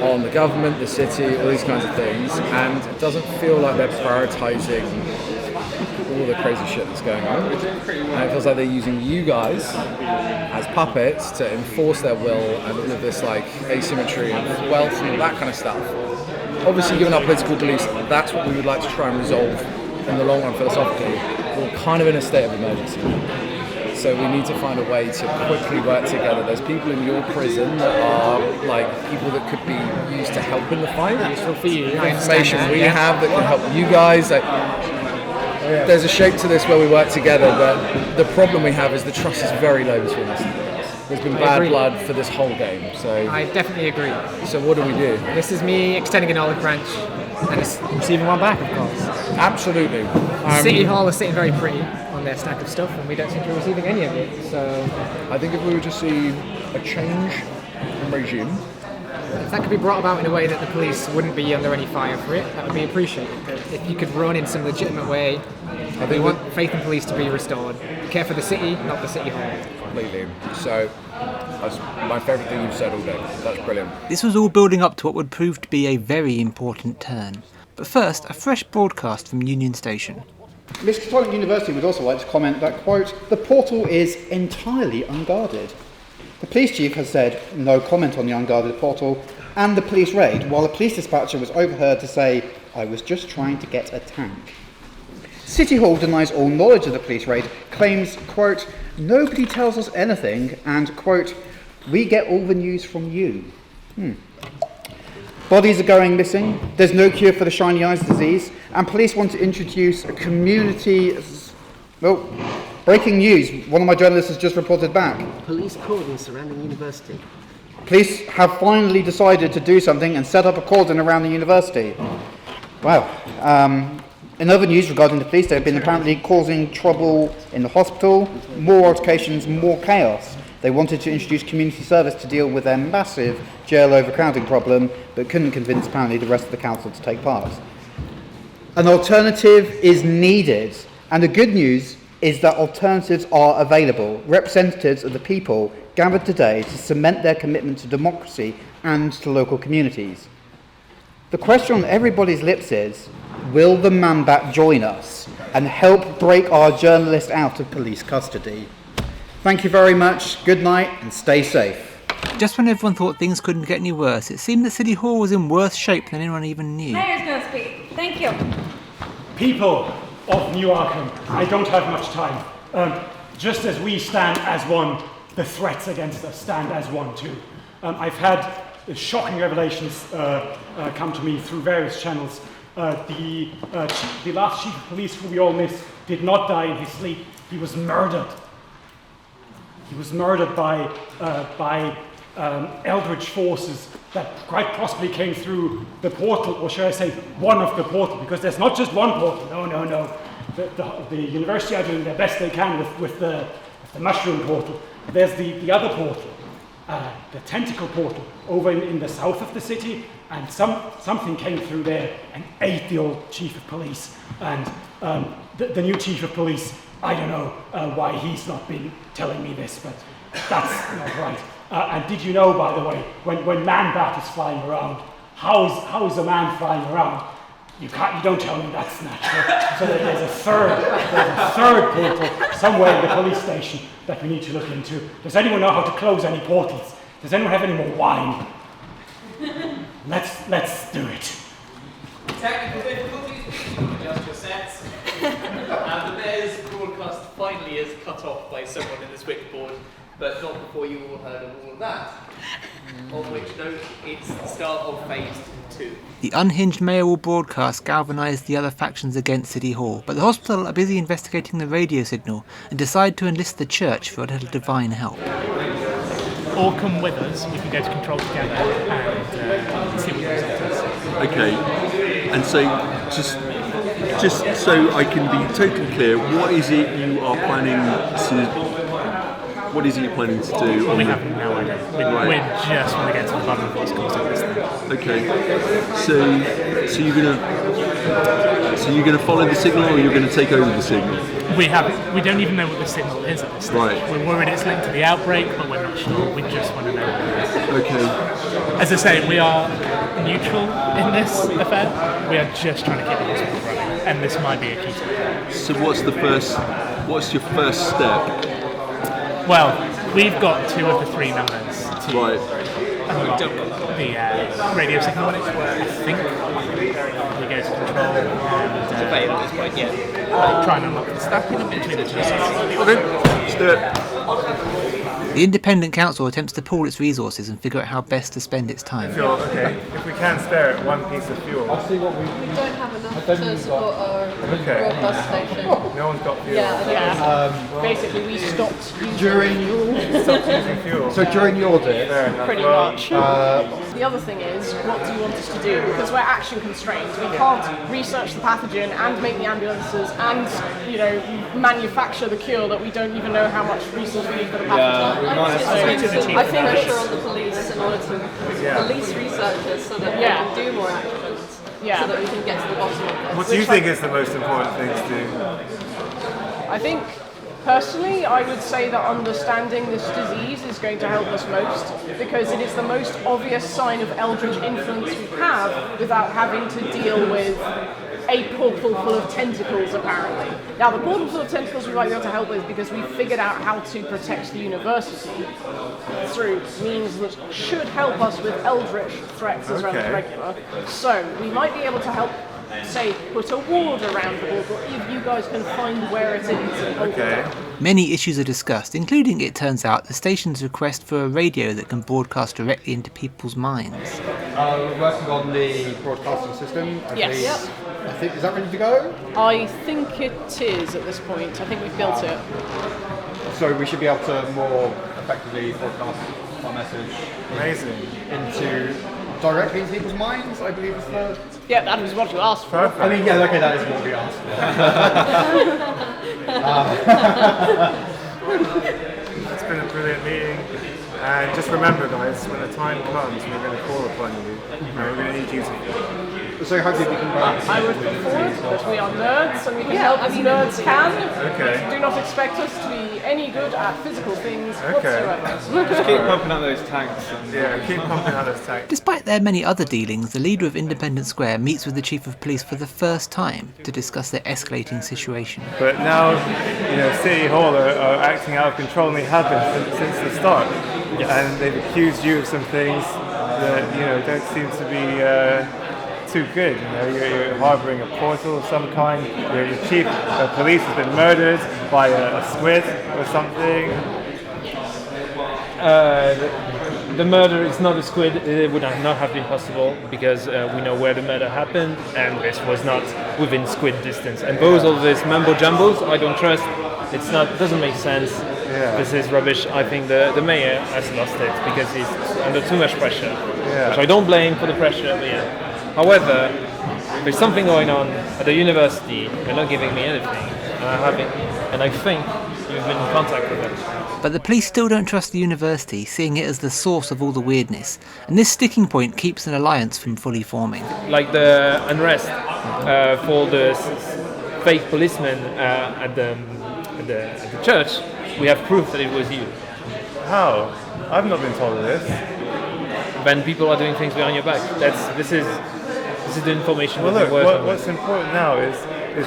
on the government, the city, all these kinds of things, and it doesn't feel like they're prioritising all the crazy shit that's going on. And it feels like they're using you guys as puppets to enforce their will and all of this like asymmetry and wealth and all that kind of stuff. Obviously, given our political beliefs, that's what we would like to try and resolve in the long run philosophically. We're kind of in a state of emergency. So we need to find a way to quickly work together. There's people in your prison that are like people that could be used to help in the fight. Useful for you. Information we have that can help you guys. Like, there's a shape to this where we work together, but the problem we have is the trust is very low between us. There's been bad blood for this whole game. So I definitely agree. So what do we do? This is me extending an olive branch and receiving one back, of course. Absolutely. City Hall is sitting very pretty on their stack of stuff, and we don't seem to be receiving any of it. So I think if we were to see a change in regime, if that could be brought about in a way that the police wouldn't be under any fire for it, that would be appreciated. If you could run in some legitimate way, we want faith in police to be restored. We care for the city, not the city hall. Completely. So, that's my favourite thing you've said all day. That's brilliant. This was all building up to what would prove to be a very important turn. But first, a fresh broadcast from Union Station. Miss Catholic University would also like to comment that, quote, the portal is entirely unguarded. The police chief has said no comment on the unguarded portal and the police raid, while a police dispatcher was overheard to say, I was just trying to get a tank. City Hall denies all knowledge of the police raid, claims, quote, nobody tells us anything, and, quote, we get all the news from you. Bodies are going missing, there's no cure for the shiny eyes disease, and police want to introduce a community... Oh, breaking news, one of my journalists has just reported back. Police cordon surrounding university. Police have finally decided to do something and set up a cordon around the university. Wow. In other news regarding the police, they have been apparently causing trouble in the hospital, more altercations, more chaos. They wanted to introduce community service to deal with their massive jail overcrowding problem, but couldn't convince apparently the rest of the council to take part. An alternative is needed, and the good news is that alternatives are available. Representatives of the people gathered today to cement their commitment to democracy and to local communities. The question on everybody's lips is, will the Man-Bat join us and help break our journalist out of police custody? Thank you very much, good night, and stay safe. Just when everyone thought things couldn't get any worse, it seemed that City Hall was in worse shape than anyone even knew. Mayor's going to speak. Thank you. People of New Arkham, I don't have much time. Just as we stand as one, the threats against us stand as one too. I've had shocking revelations come to me through various channels. The last chief of police, who we all miss, did not die in his sleep. He was murdered. He was murdered by eldritch forces that quite possibly came through the portal, or should I say, one of the portal, because there's not just one portal. No. The university are doing their best they can with the mushroom portal. There's the other portal, the tentacle portal, over in the south of the city, and something came through there and ate the old chief of police. And the new chief of police, I don't know why he's not been telling me this, but that's not right. And did you know, by the way, when Man-Bat is flying around, how is a man flying around? You don't tell me that's natural. So there's a third portal somewhere in the police station that we need to look into. Does anyone know how to close any portals? Does anyone have any more wine? Let's do it. Technical difficulties, please adjust your sets. And the mayor's broadcast finally is cut off by someone in the switchboard, but not before you all heard of all of that. On which note, it's the start of phase 2. The unhinged mayoral broadcast galvanised the other factions against City Hall, but the hospital are busy investigating the radio signal and decide to enlist the church for a little divine help. Or come with us, we can go to control together and see what the result is. Okay, and so just so I can be totally clear, what is it you are planning to? What is it you're planning to do? We have no idea. We just want to get to the bottom of what's causing this thing. Okay, so you're gonna follow the signal, or you're gonna take over the signal? We don't even know what the signal is at this stage. Right. We're worried it's linked to the outbreak, but we're not sure. We just want to know what it is. Okay. As I say, we are neutral in this affair. We are just trying to keep the hospital running, and this might be a key to it. So what's your first step? Well, we've got 2 of the 3 numbers to unlock the radio signal on it, I think. We go to control and try and unlock the stacking between the 2 sides. Okay, let's do it. The Independent Council attempts to pool its resources and figure out how best to spend its time. Fuel, okay. If we can spare it, 1 piece of fuel. We don't have enough. to support our broadcast station. No one's got fuel. Yeah. Basically, we stopped using During fuel. So during your day, pretty much. The other thing is, what do you want us to do? Because we're action constrained. We can't research the pathogen and make the ambulances and, manufacture the cure that we don't even know how much resource we need for the pathogen. I think pressure on the police in order to police researchers so that we can do more actions. So that we can get to the bottom of this. What do you think is the most important thing to do? I think, personally, I would say that understanding this disease is going to help us most, because it is the most obvious sign of eldritch influence we have without having to deal with a portal full of tentacles, apparently. Now, the portal full of tentacles we might be able to help with because we figured out how to protect the university through means that should help us with eldritch threats as well as regular. So, we might be able to help, say, put a ward around the portal if you guys can find where it is and hold it down. Many issues are discussed, including, it turns out, the station's request for a radio that can broadcast directly into people's minds. We're working on the broadcasting system. Yes. I think, is that ready to go? I think it is at this point. I think we've built it. So we should be able to more effectively broadcast our message. Amazing. Into directly into people's minds, I believe is the... Yeah, that was what you asked for. Perfect. I mean, yeah, okay, that is what we asked for. It's been a brilliant meeting. And just remember, guys, when the time comes, we're going to call upon you. And we're going to need you to... So hopefully we can I would put forward that we are nerds and we can help as nerds can. Okay. Do not expect us to be any good at physical things whatsoever. Just keep pumping out those tanks. Yeah, keep pumping out those tanks. Despite their many other dealings, the leader of Independence Square meets with the chief of police for the first time to discuss their escalating situation. But now, City Hall are acting out of control, and they have been since the start. Yes. And they've accused you of some things that, don't seem to be too good. You're harbouring a portal of some kind. Your chief of police has been murdered by a squid or something. The murder is not a squid. It would not have been possible because we know where the murder happened, and this was not within squid distance. And both of these mumbo jumbles, I don't trust. It doesn't make sense. Yeah. This is rubbish. I think the mayor has lost it because he's under too much pressure. Yeah. Which I don't blame for the pressure, but yeah. However, there's something going on at the university. They're not giving me anything, and I think you've been in contact with them. But the police still don't trust the university, seeing it as the source of all the weirdness, and this sticking point keeps an alliance from fully forming. Like the unrest for the fake policemen at the church, we have proof that it was you. How? I've not been told of this. When people are doing things behind your back, this is the information. Well, look, what's important now is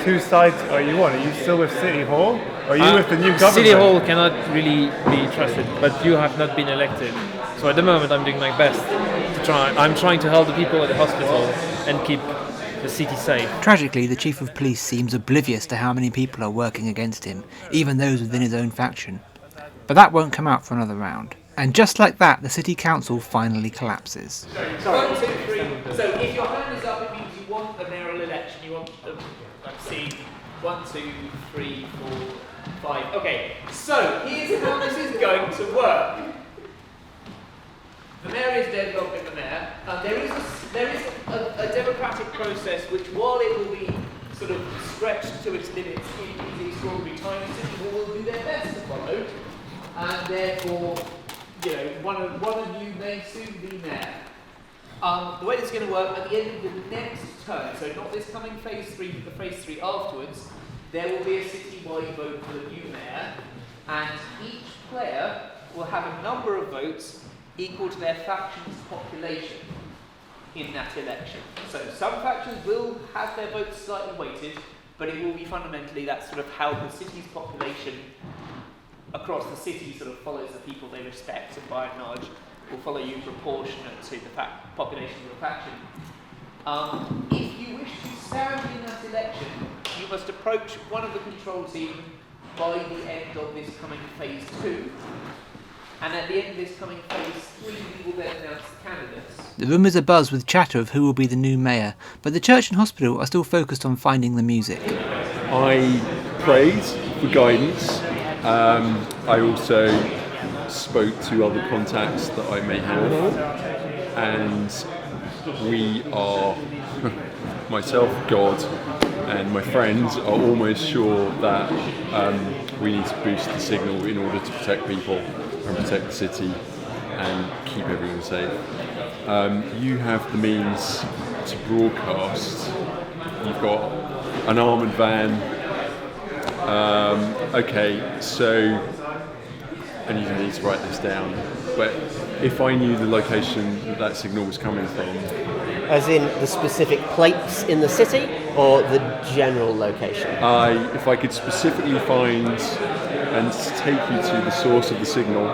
whose side are you on? Are you still with City Hall? Or are you with the new government? City Hall cannot really be trusted, but you have not been elected. So at the moment, I'm doing my best to try. I'm trying to help the people at the hospital and keep the city safe. Tragically, the chief of police seems oblivious to how many people are working against him, even those within his own faction. But that won't come out for another round. And just like that, the city council finally collapses. Sorry. 1, 2, 3. So if your hand is up, it means you want a mayoral election. You want them. See, 1, 2, 3, 4, 5. Okay. So here's how this is going to work. The mayor is deadlocked with the mayor. There is a democratic process which, while it will be sort of stretched to its limits in these extraordinary times, City Hall will do their best to follow, and therefore, one of you may soon be mayor. The way this is going to work, at the end of the next term, so not this coming phase 3, but the phase 3 afterwards, there will be a citywide vote for the new mayor, and each player will have a number of votes equal to their faction's population in that election. So some factions will have their votes slightly weighted, but it will be fundamentally that's sort of how the city's population across the city sort of follows the people they respect, and by and large will follow you proportionate to the population of the faction. If you wish to stand in that election, you must approach one of the control team by the end of this coming phase 2 And at the end of this coming phase 3, we will then announce the candidates. The room is abuzz with chatter of who will be the new mayor, but the church and hospital are still focused on finding the music. I prayed for guidance. I also spoke to other contacts that I may have, and we are, myself, God, and my friends are almost sure that we need to boost the signal in order to protect people and protect the city and keep everyone safe. You have the means to broadcast. You've got an armoured van. Okay, so, and you need to write this down, but if I knew the location that signal was coming from. As in the specific place in the city, or the general location? If I could specifically find and take you to the source of the signal,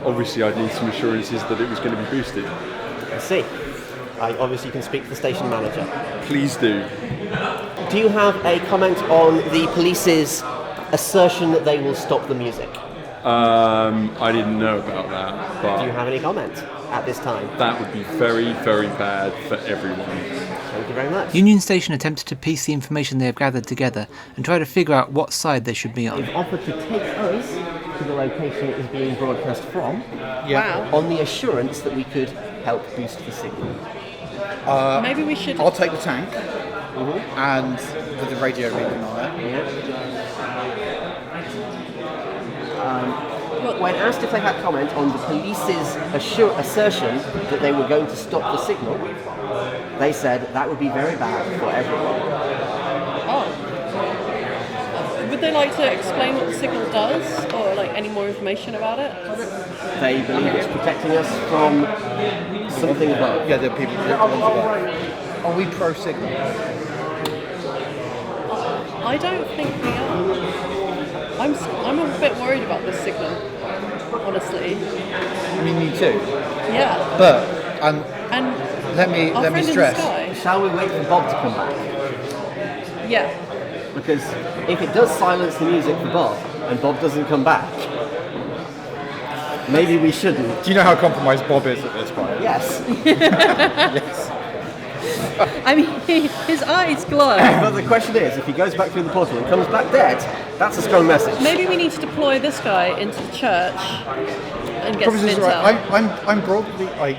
obviously I'd need some assurances that it was going to be boosted. I see. I obviously can speak to the station manager. Please do. Do you have a comment on the police's assertion that they will stop the music? I didn't know about that, but... Do you have any comment at this time? That would be very, very bad for everyone. Thank you very much. Union Station attempted to piece the information they have gathered together and try to figure out what side they should be on. They've offered to take us to the location it is being broadcast from, on the assurance that we could help boost the signal. Maybe we should... I'll take the tank, and with the radio reading on it. When asked if they had comment on the police's assertion that they were going to stop the signal, they said that would be very bad for everyone. Would they like to explain what the signal does, or like any more information about it? They believe it's protecting us from something above. Yeah, the people above. Are we pro-signal? I don't think we are. I'm a bit worried about this signal, honestly. I mean, me too. Yeah. But and let me stress. Shall we wait for Bob to come back? Yeah. Because if it does silence the music for Bob and Bob doesn't come back, maybe we shouldn't. Do you know how compromised Bob is at this point? Yes. Yes. I mean, his eyes glow. But the question is, if he goes back through the portal and comes back dead, that's a strong message. Maybe we need to deploy this guy into the church and get some intel. Right. I'm broadly like.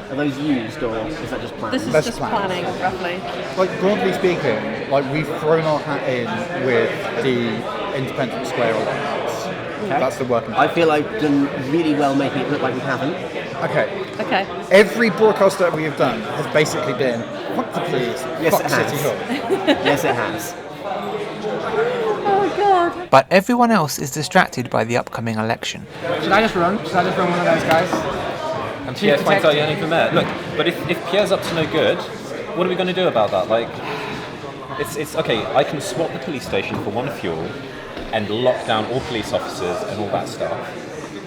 Are those used, or is that just planning? This is just planning, roughly. Like, broadly speaking, like, we've thrown our hat in with the Independence Square Alliance. Okay. That's the working. I feel I've done really well making it look like we haven't. Okay. Every broadcast that we have done has basically been, fuck the police, fuck City Hall. Yes, it has. Oh, God. But everyone else is distracted by the upcoming election. Should I just run? Should I just run one of those guys? And Pierre finds out you're only for mayor. Look, but if Pierre's up to no good, what are we going to do about that? Like, it's okay. I can swap the police station for one fuel, and lock down all police officers and all that stuff.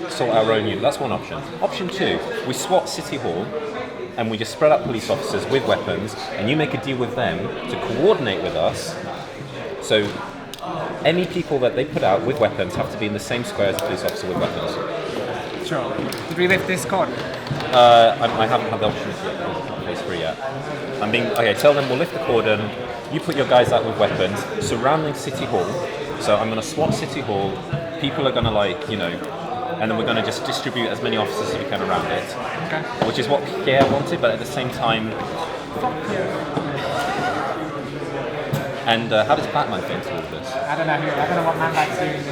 Sort our own unit. That's one option. Option 2: we swap City Hall, and we just spread out police officers with weapons, and you make a deal with them to coordinate with us. So any people that they put out with weapons have to be in the same square as a police officer with weapons. Sure. Did we lift this cordon? I haven't had the option yet. Phase 3 yet. Tell them we'll lift the cordon. You put your guys out with weapons surrounding City Hall. So I'm going to swap City Hall. People are going to and then we're going to just distribute as many officers as we can around it. Okay. Which is what Pierre wanted, but at the same time. And how does Batman fit into all of this? I don't know what Man-Bat's doing.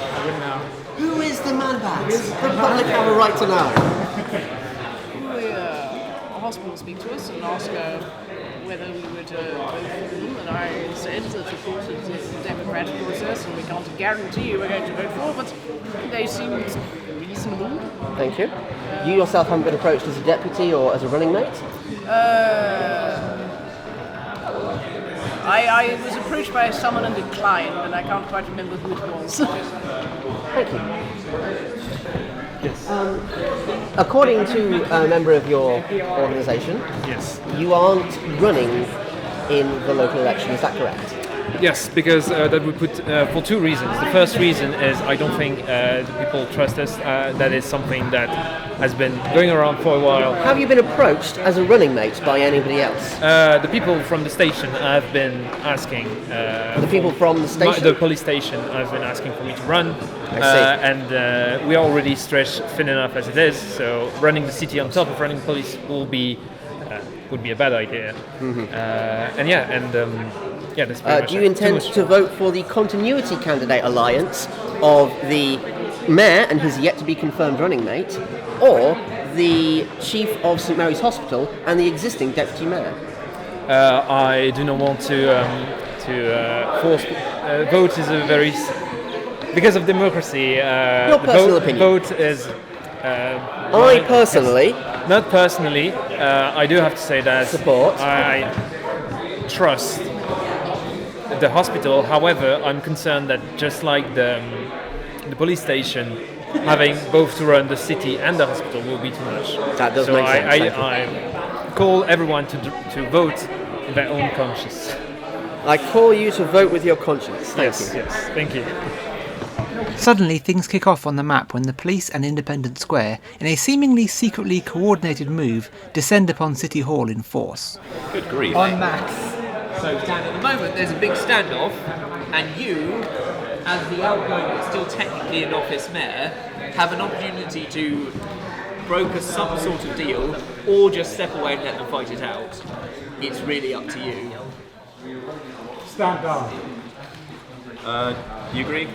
I wouldn't know. Who is the Man-Bat? The public have a right to know. The hospital speak to us and ask whether we would vote for them, and I said that of course it's a democratic process and we can't guarantee who we're going to vote for, but they seemed reasonable. Thank you. You yourself haven't been approached as a deputy or as a running mate? I was approached by someone and declined, and I can't quite remember who it was. Thank you. Yes. According to a member of your organisation, yes, you aren't running in the local election, is that correct? Yes, because that we put for two reasons. The first reason is I don't think the people trust us. That is something that has been going around for a while. Have you been approached as a running mate by anybody else? The people from the station have been asking. The people from the station? The police station have been asking for me to run. I see. And we are already stretched thin enough as it is, so running the city on top of running police would be a bad idea. That's pretty much do you it. intend to vote for the continuity candidate alliance of the mayor and his yet to be confirmed running mate, or the chief of St Mary's Hospital and the existing deputy mayor? I do not want to force. Vote is a very because of democracy. Your personal opinion. Vote is. I personally. Not personally. I do have to say that support. I trust the hospital. However, I'm concerned that just like the police station, having both to run the city and the hospital will be too much. That does make sense. I call everyone to vote in their own conscience. I call you to vote with your conscience. Thank you. Yes, thank you. Suddenly, things kick off on the map when the police and Independence Square, in a seemingly secretly coordinated move, descend upon City Hall in force. Good grief. En masse. So at the moment there's a big standoff, and you, as the outgoing but still technically in office mayor, have an opportunity to broker some sort of deal, or just step away and let them fight it out. It's really up to you. Stand down. You agree?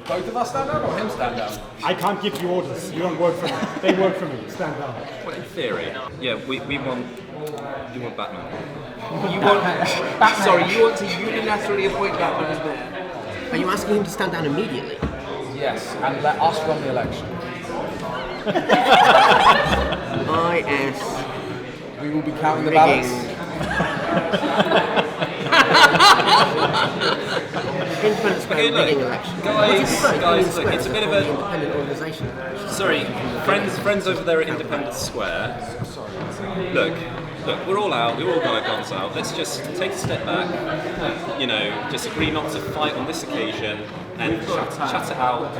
Both of us stand down or him stand down? I can't give you orders. You don't work for me. They work for me. Stand down. Well, in theory, yeah, we want. You want Batman? You want you want to unilaterally appoint Batman as mayor? Are you asking him to stand down immediately? Yes, and let us run the election. IS. We will be counting the ballots. Independent Square rigging election. Guys, look, it's a bit of a independent organisation. Sorry, friends over there at Independence Square. Look, we're all out. We've all got our guns out. Let's just take a step back. Just agree not to fight on this occasion and chat it out.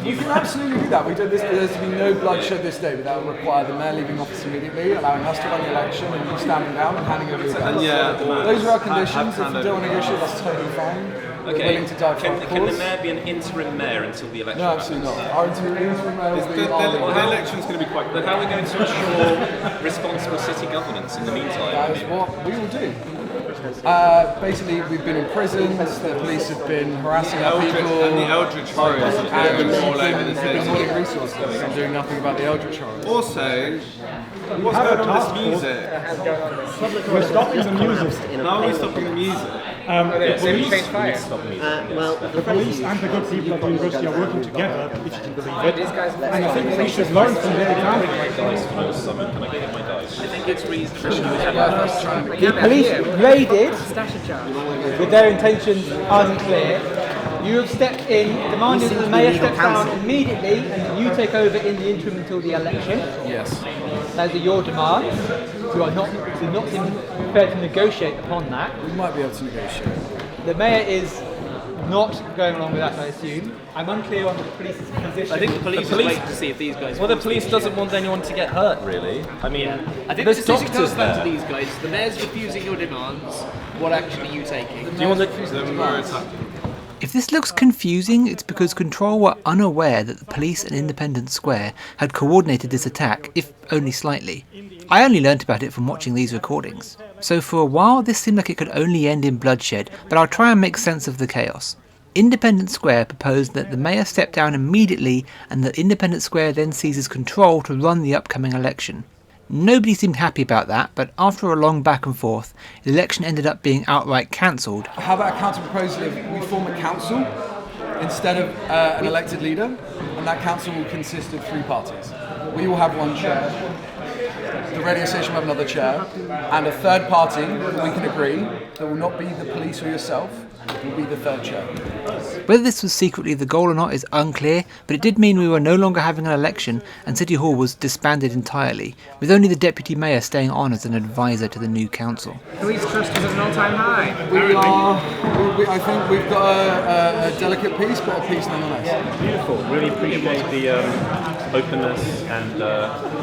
You can absolutely do that. There's to be no bloodshed this day, but that will require the mayor leaving office immediately, allowing us to run the election, and you standing down and handing over your guns. Those are our conditions. If you don't want to negotiate, that's totally fine. Okay. We're willing to die for our Can the cause. mayor be an interim mayor until the election? No, absolutely not. Our interim mayor will be The election's going to be quite. But how are we going to ensure responsible city governance in the meantime? That is what we will do. Basically, we've been in prisons, the police have been harassing our people. And the Eldritch horrors have been all over the We've been hoarding resources and doing nothing about the Eldritch horrors. Also, what's going on with this music? We're stopping the music. How are we stopping the music? Well, the police and the good people at the university are working together, if you can believe it. And I think we should learn from their example. Can I get my dice? I think it's reasonable. The police raided with their intentions unclear. You have stepped in, demanded that the mayor steps down immediately and you take over in the interim until the election. Yes. Those are your demands. You are not prepared to negotiate upon that. We might be able to negotiate. The mayor is not going along with that, I assume. I'm unclear on the police's position. I think the police is waiting to see if these guys. Well, the police doesn't want anyone to get hurt, really. I mean, I think the decision comes down to these guys. The mayor's refusing your demands. What action are you taking? Do you want to? If this looks confusing, it's because Control were unaware that the police and Independence Square had coordinated this attack, if only slightly. I only learnt about it from watching these recordings. So for a while this seemed like it could only end in bloodshed, but I'll try and make sense of the chaos. Independence Square proposed that the mayor step down immediately and that Independence Square then seizes control to run the upcoming election. Nobody seemed happy about that, but after a long back and forth, the election ended up being outright cancelled. How about a counter proposal if we form a council instead of an elected leader, and that council will consist of 3 parties. We will have 1 chair. The the radio station will have another chair, and a third party that we can agree that will not be the police or yourself will be the third chair. Whether this was secretly the goal or not is unclear, but it did mean we were no longer having an election and City Hall was disbanded entirely, with only the Deputy Mayor staying on as an advisor to the new council. Police trust is at an all-time high. I think we've got a delicate peace, but a peace nonetheless. Beautiful. Really appreciate the openness and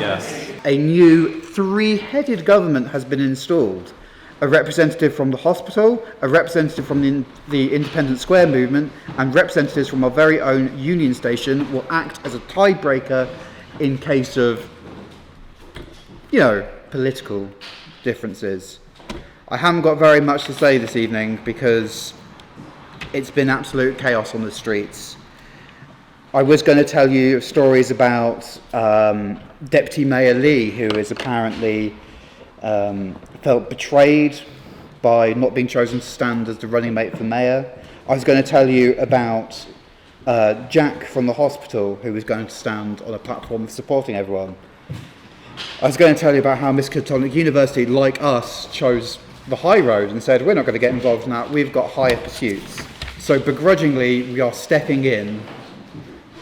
yes. A new three-headed government has been installed. A representative from the hospital, a representative from the Independent Square movement, and representatives from our very own Union Station will act as a tiebreaker in case of, political differences. I haven't got very much to say this evening because it's been absolute chaos on the streets. I was going to tell you stories about Deputy Mayor Lee, who is apparently felt betrayed by not being chosen to stand as the running mate for mayor. I was going to tell you about Jack from the hospital, who was going to stand on a platform of supporting everyone. I was going to tell you about how Miskatonic University, like us, chose the high road and said, we're not going to get involved in that, we've got higher pursuits. So begrudgingly, we are stepping in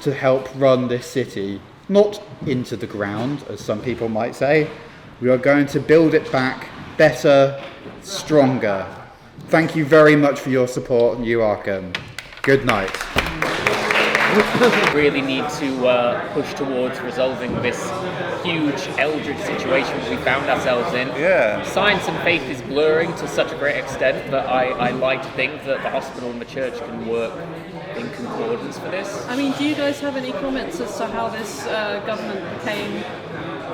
to help run this city, not into the ground, as some people might say. We are going to build it back better, stronger. Thank you very much for your support, New Arkham. Good night. Really need to push towards resolving this huge eldritch situation we found ourselves in. Yeah. Science and faith is blurring to such a great extent that I like to think that the hospital and the church can work in concordance for this. I mean, do you guys have any comments as to how this government became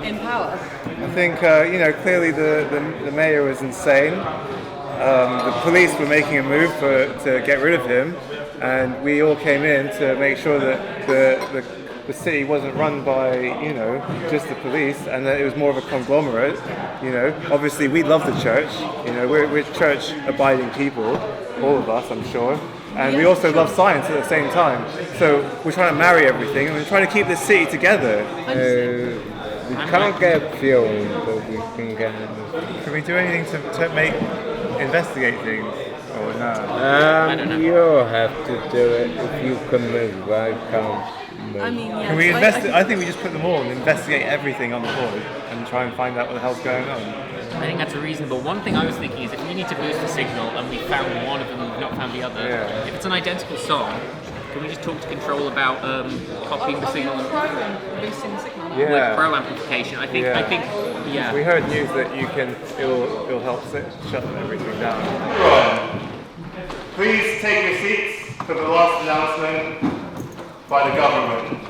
in power? I think, clearly the mayor was insane. The police were making a move to get rid of him, and we all came in to make sure that the city wasn't run by, just the police, and that it was more of a conglomerate. Obviously we love the church. We're church-abiding people, all of us, I'm sure. And we also love science at the same time. So we're trying to marry everything, and we're trying to keep this city together. We can't get film, but we can get... Can we do anything to make investigate things? Or no? You have to do it. If you can move, I can't move. I mean, yes, Can we I think we just put them all and investigate everything on the board and try and find out what the hell's going on. I think that's reasonable. One thing I was thinking is if we need to boost the signal and we found one of them and we've not found the other, if it's an identical song, can we just talk to Control about copying the signal and boosting the signal? with pro amplification? I think. We heard news that it'll help shut everything down. Right. Please take your seats for the last announcement by the government.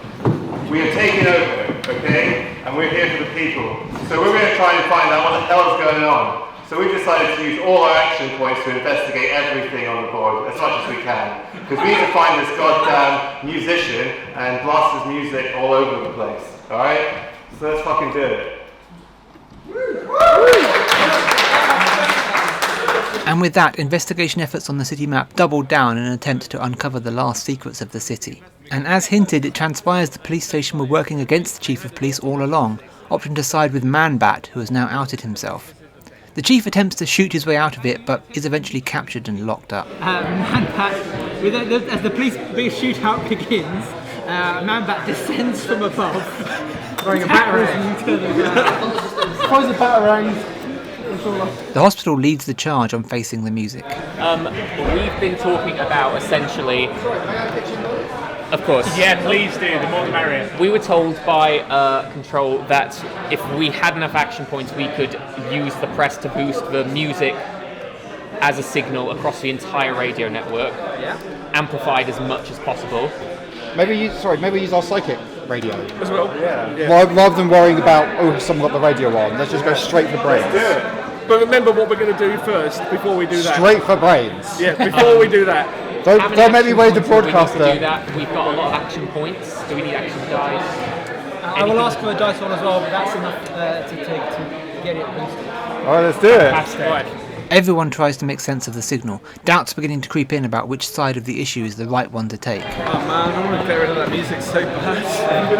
We are taking over, okay? And we're here for the people. So we're going to try and find out what the hell is going on. So we decided to use all our action points to investigate everything on the board as much as we can. Because we need to find this goddamn musician and blast his music all over the place. Alright? So let's fucking do it. And with that, investigation efforts on the city map doubled down in an attempt to uncover the last secrets of the city. And as hinted, it transpires the police station were working against the chief of police all along, opting to side with Man-Bat, who has now outed himself. The chief attempts to shoot his way out of it, but is eventually captured and locked up. Man-Bat, as the police shootout begins, Man-Bat descends from above, throwing a batarang, throws a batarang. The hospital leads the charge on facing the music. We've been talking about essentially, of course. Yeah, please do. The more the merrier. We were told by Control that if we had enough action points, we could use the press to boost the music as a signal across the entire radio network, amplified as much as possible. Maybe use our psychic radio as well. Rather than worrying about someone got the radio on, let's just go straight for brains. Let's do it. But remember what we're going to do first before we do that. Straight for brains. Yeah, before we do that. Don't make me wait the broadcaster. To do that, we've got a lot of action points. Do we need action dice? I will ask for a dice one as well, but that's enough to get it boosted. Alright, let's do it. Right. Everyone tries to make sense of the signal, doubts beginning to creep in about which side of the issue is the right one to take. Oh man, I want to get rid of that music so bad.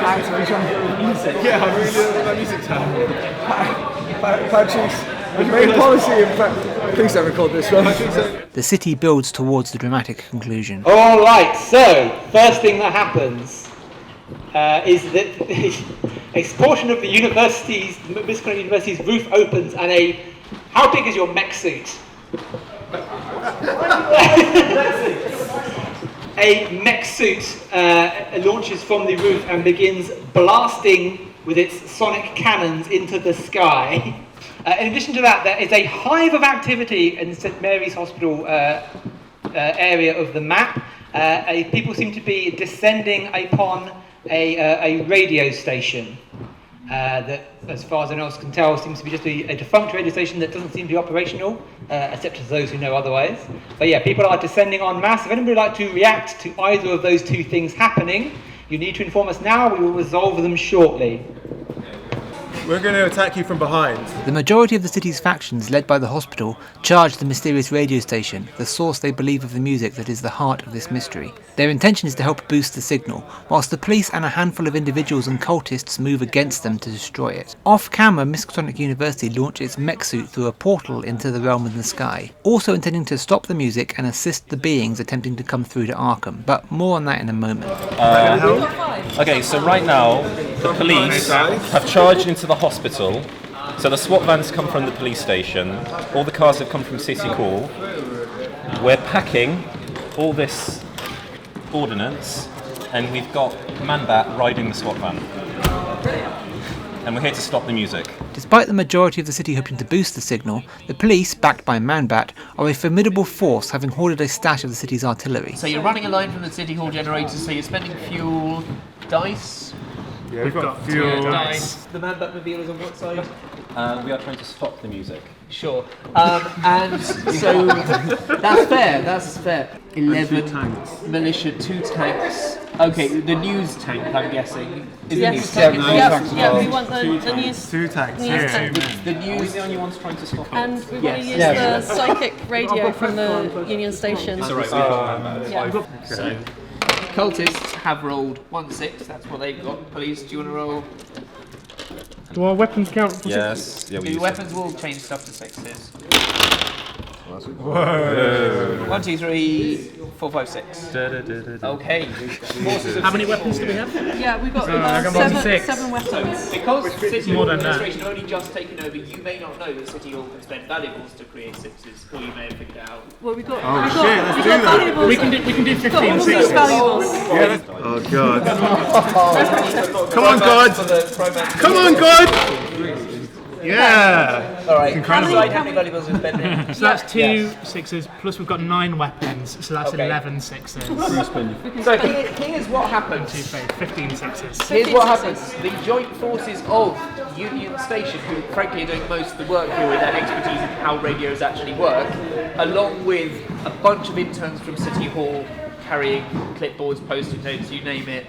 Actually trying to get rid of the music? Yeah, I really don't want that music to happen. Main policy, in fact. Please don't record this one. The city builds towards the dramatic conclusion. All right. So first thing that happens is that a portion of the Michigan University's roof opens, and how big is your mech suit? A mech suit launches from the roof and begins blasting with its sonic cannons into the sky. In addition to that, there is a hive of activity in St Mary's Hospital area of the map. People seem to be descending upon a radio station that, as far as anyone else can tell, seems to be just a defunct radio station that doesn't seem to be operational, except to those who know otherwise. But yeah, people are descending en masse. If anybody would like to react to either of those two things happening, you need to inform us now. We will resolve them shortly. We're going to attack you from behind. The majority of the city's factions, led by the hospital, charge the mysterious radio station, the source they believe of the music that is the heart of this mystery. Their intention is to help boost the signal, whilst the police and a handful of individuals and cultists move against them to destroy it. Off-camera, Miskatonic University launches its mech suit through a portal into the realm in the sky, also intending to stop the music and assist the beings attempting to come through to Arkham, but more on that in a moment. Okay, so right now, the police have charged into the hospital. So the SWAT vans come from the police station. All the cars have come from City Hall. We're packing all this ordnance, and we've got Man-Bat riding the SWAT van. And we're here to stop the music. Despite the majority of the city hoping to boost the signal, the police, backed by Man-Bat, are a formidable force, having hoarded a stash of the city's artillery. So you're running a line from the City Hall generator, so you're spending fuel, dice. Yeah, we've got fuel. Dice. The Man-Bat mobile is on what side? We are trying to stop the music. Sure. And so that's fair. 11 militia, 2 tanks. Okay, the news tank, I'm guessing. Is the news tank? Yeah, we want the news. 2 tanks. News tank. The news. We're the only ones trying to stop it. And we want to use the psychic radio from the Union Station. That's alright, So, cultists have rolled 1-6, that's what they've got. Police, do you want to roll? Do our weapons count? Yes. Yeah, The weapons will change stuff to 6s. Whoa. 1, 2, 3, 4, 5, 6. Okay. How many weapons do we have? Yeah, we've got 7 weapons. Because City More Hall than that. administration have only just taken over, you may not know that City Hall can spend valuables to create 6s, or you may have figured it out. Well, we've got let's do that. valuables. We can do 15 got sixes. valuables. Oh god. Come on, God! Come on, God! Yeah! Alright, How many valuables are spending? So that's 2 sixes, plus we've got 9 weapons, so that's 11 sixes. So here's what happens. 15 sixes. Here's what happens. The joint forces of Union Station, who frankly are doing most of the work here with their expertise in how radios actually work, along with a bunch of interns from City Hall carrying clipboards, post-it notes, you name it,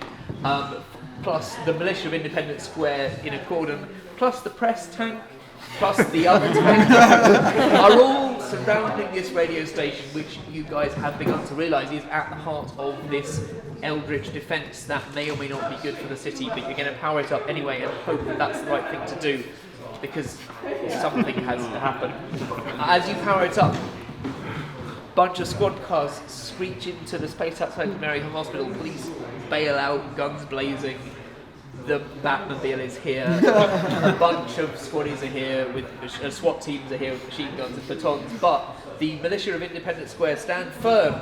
plus the militia of Independence Square in a cordon, plus the press tank, plus the other tank, are all surrounding this radio station, which you guys have begun to realise is at the heart of this eldritch defence that may or may not be good for the city, but you're going to power it up anyway and hope that that's the right thing to do, because something has to happen. As you power it up, bunch of squad cars screech into the space outside the Maryhill Hospital. Police bail out, guns blazing. The Batmobile is here. A bunch of squaddies are here with SWAT teams are here with machine guns and batons. But the militia of Independence Square stand firm.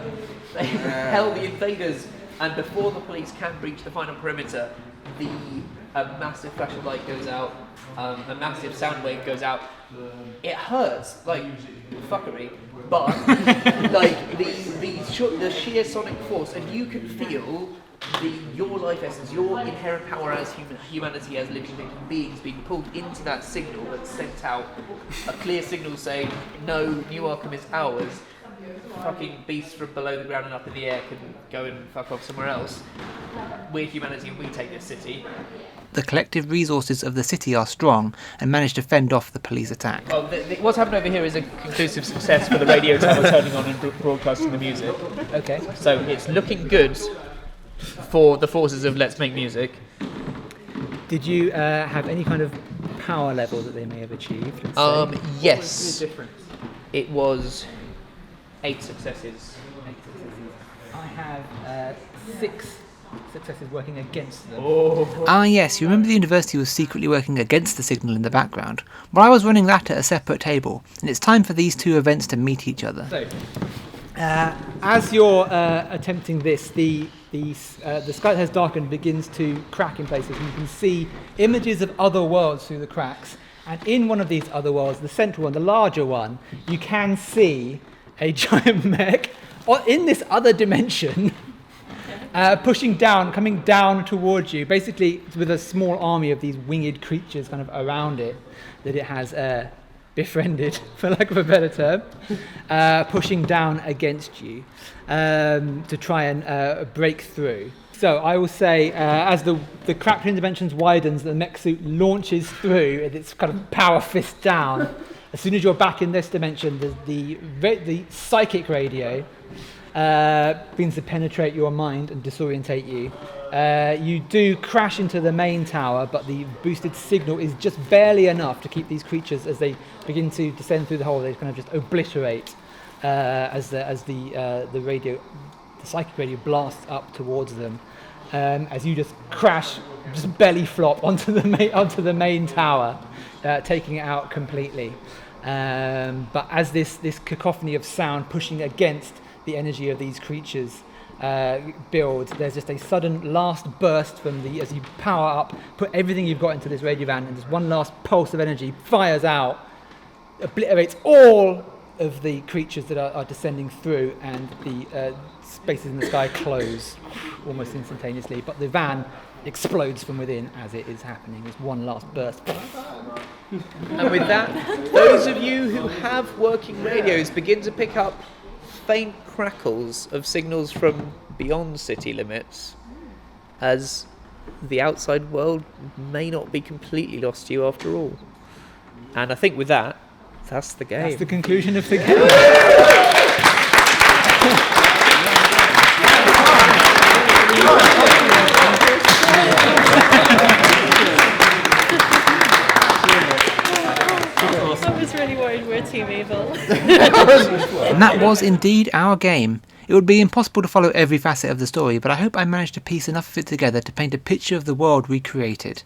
They repel the invaders, and before the police can breach the final perimeter, a massive flash of light goes out. A massive sound wave goes out. It hurts, like fuckery, but like the sheer sonic force, and you can feel your life essence, your inherent power as humanity, as living beings, being pulled into that signal that sent out a clear signal saying, no, New Arkham is ours. Fucking beasts from below the ground and up in the air can go and fuck off somewhere else. We're humanity and we take this city. The collective resources of the city are strong and manage to fend off the police attack. Well, what's happened over here is a conclusive success for the radio tower turning on and broadcasting the music. Okay. So it's looking good for the forces of Let's Make Music. Did you have any kind of power level that they may have achieved? Let's say? Yes. It was 8 successes. I have 6 successes working against them. Ah yes, you remember the university was secretly working against the signal in the background. Well, I was running that at a separate table, and it's time for these two events to meet each other. So, as you're attempting this, the sky that has darkened begins to crack in places, and you can see images of other worlds through the cracks. And in one of these other worlds, the central one, the larger one, you can see a giant mech in this other dimension, pushing down, coming down towards you, basically with a small army of these winged creatures kind of around it that it has befriended, for lack of a better term, pushing down against you to try and break through. So I will say, as the crack in dimensions widens, the mech suit launches through and its kind of power fist down. As soon as you're back in this dimension, the psychic radio begins to penetrate your mind and disorientate you. You do crash into the main tower, but the boosted signal is just barely enough to keep these creatures, as they begin to descend through the hole, they kind of just obliterate as the psychic radio blasts up towards them. As you just crash, just belly flop onto the main tower, taking it out completely. But as this cacophony of sound pushing against the energy of these creatures builds, there's just a sudden last burst from as you power up, put everything you've got into this radio van, and just one last pulse of energy fires out, obliterates all of the creatures that are descending through, and the spaces in the sky close almost instantaneously, but the van explodes from within as it is happening. There's one last burst. And with that, those of you who have working radios begin to pick up faint crackles of signals from beyond city limits, as the outside world may not be completely lost to you after all. And I think with that, that's the game. That's the conclusion of the game. I was really worried we're Team Evil. And that was indeed our game. It would be impossible to follow every facet of the story, but I hope I managed to piece enough of it together to paint a picture of the world we created.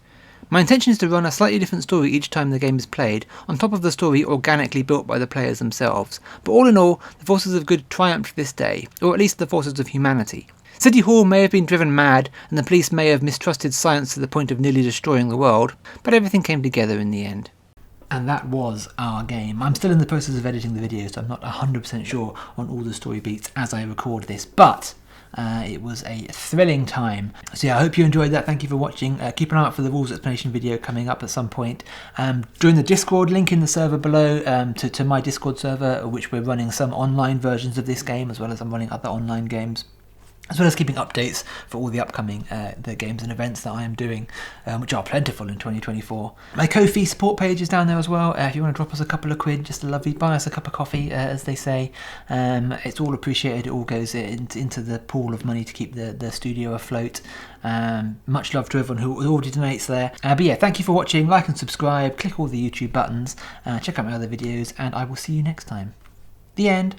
My intention is to run a slightly different story each time the game is played, on top of the story organically built by the players themselves. But all in all, the forces of good triumphed this day, or at least the forces of humanity. City Hall may have been driven mad, and the police may have mistrusted science to the point of nearly destroying the world, but everything came together in the end. And that was our game. I'm still in the process of editing the video, so I'm not 100% sure on all the story beats as I record this, but it was a thrilling time. So yeah, I hope you enjoyed that. Thank you for watching. Keep an eye out for the rules explanation video coming up at some point. Join the Discord, link in the server below to my Discord server, which we're running some online versions of this game, as well as I'm running other online games, as well as keeping updates for all the upcoming the games and events that I am doing, which are plentiful in 2024. My Ko-fi support page is down there as well. If you want to drop us a couple of quid, just a lovely, buy us a cup of coffee, as they say. It's all appreciated. It all goes into the pool of money to keep the studio afloat. Much love to everyone who already donates there. But yeah, thank you for watching. Like and subscribe. Click all the YouTube buttons. Check out my other videos, and I will see you next time. The end.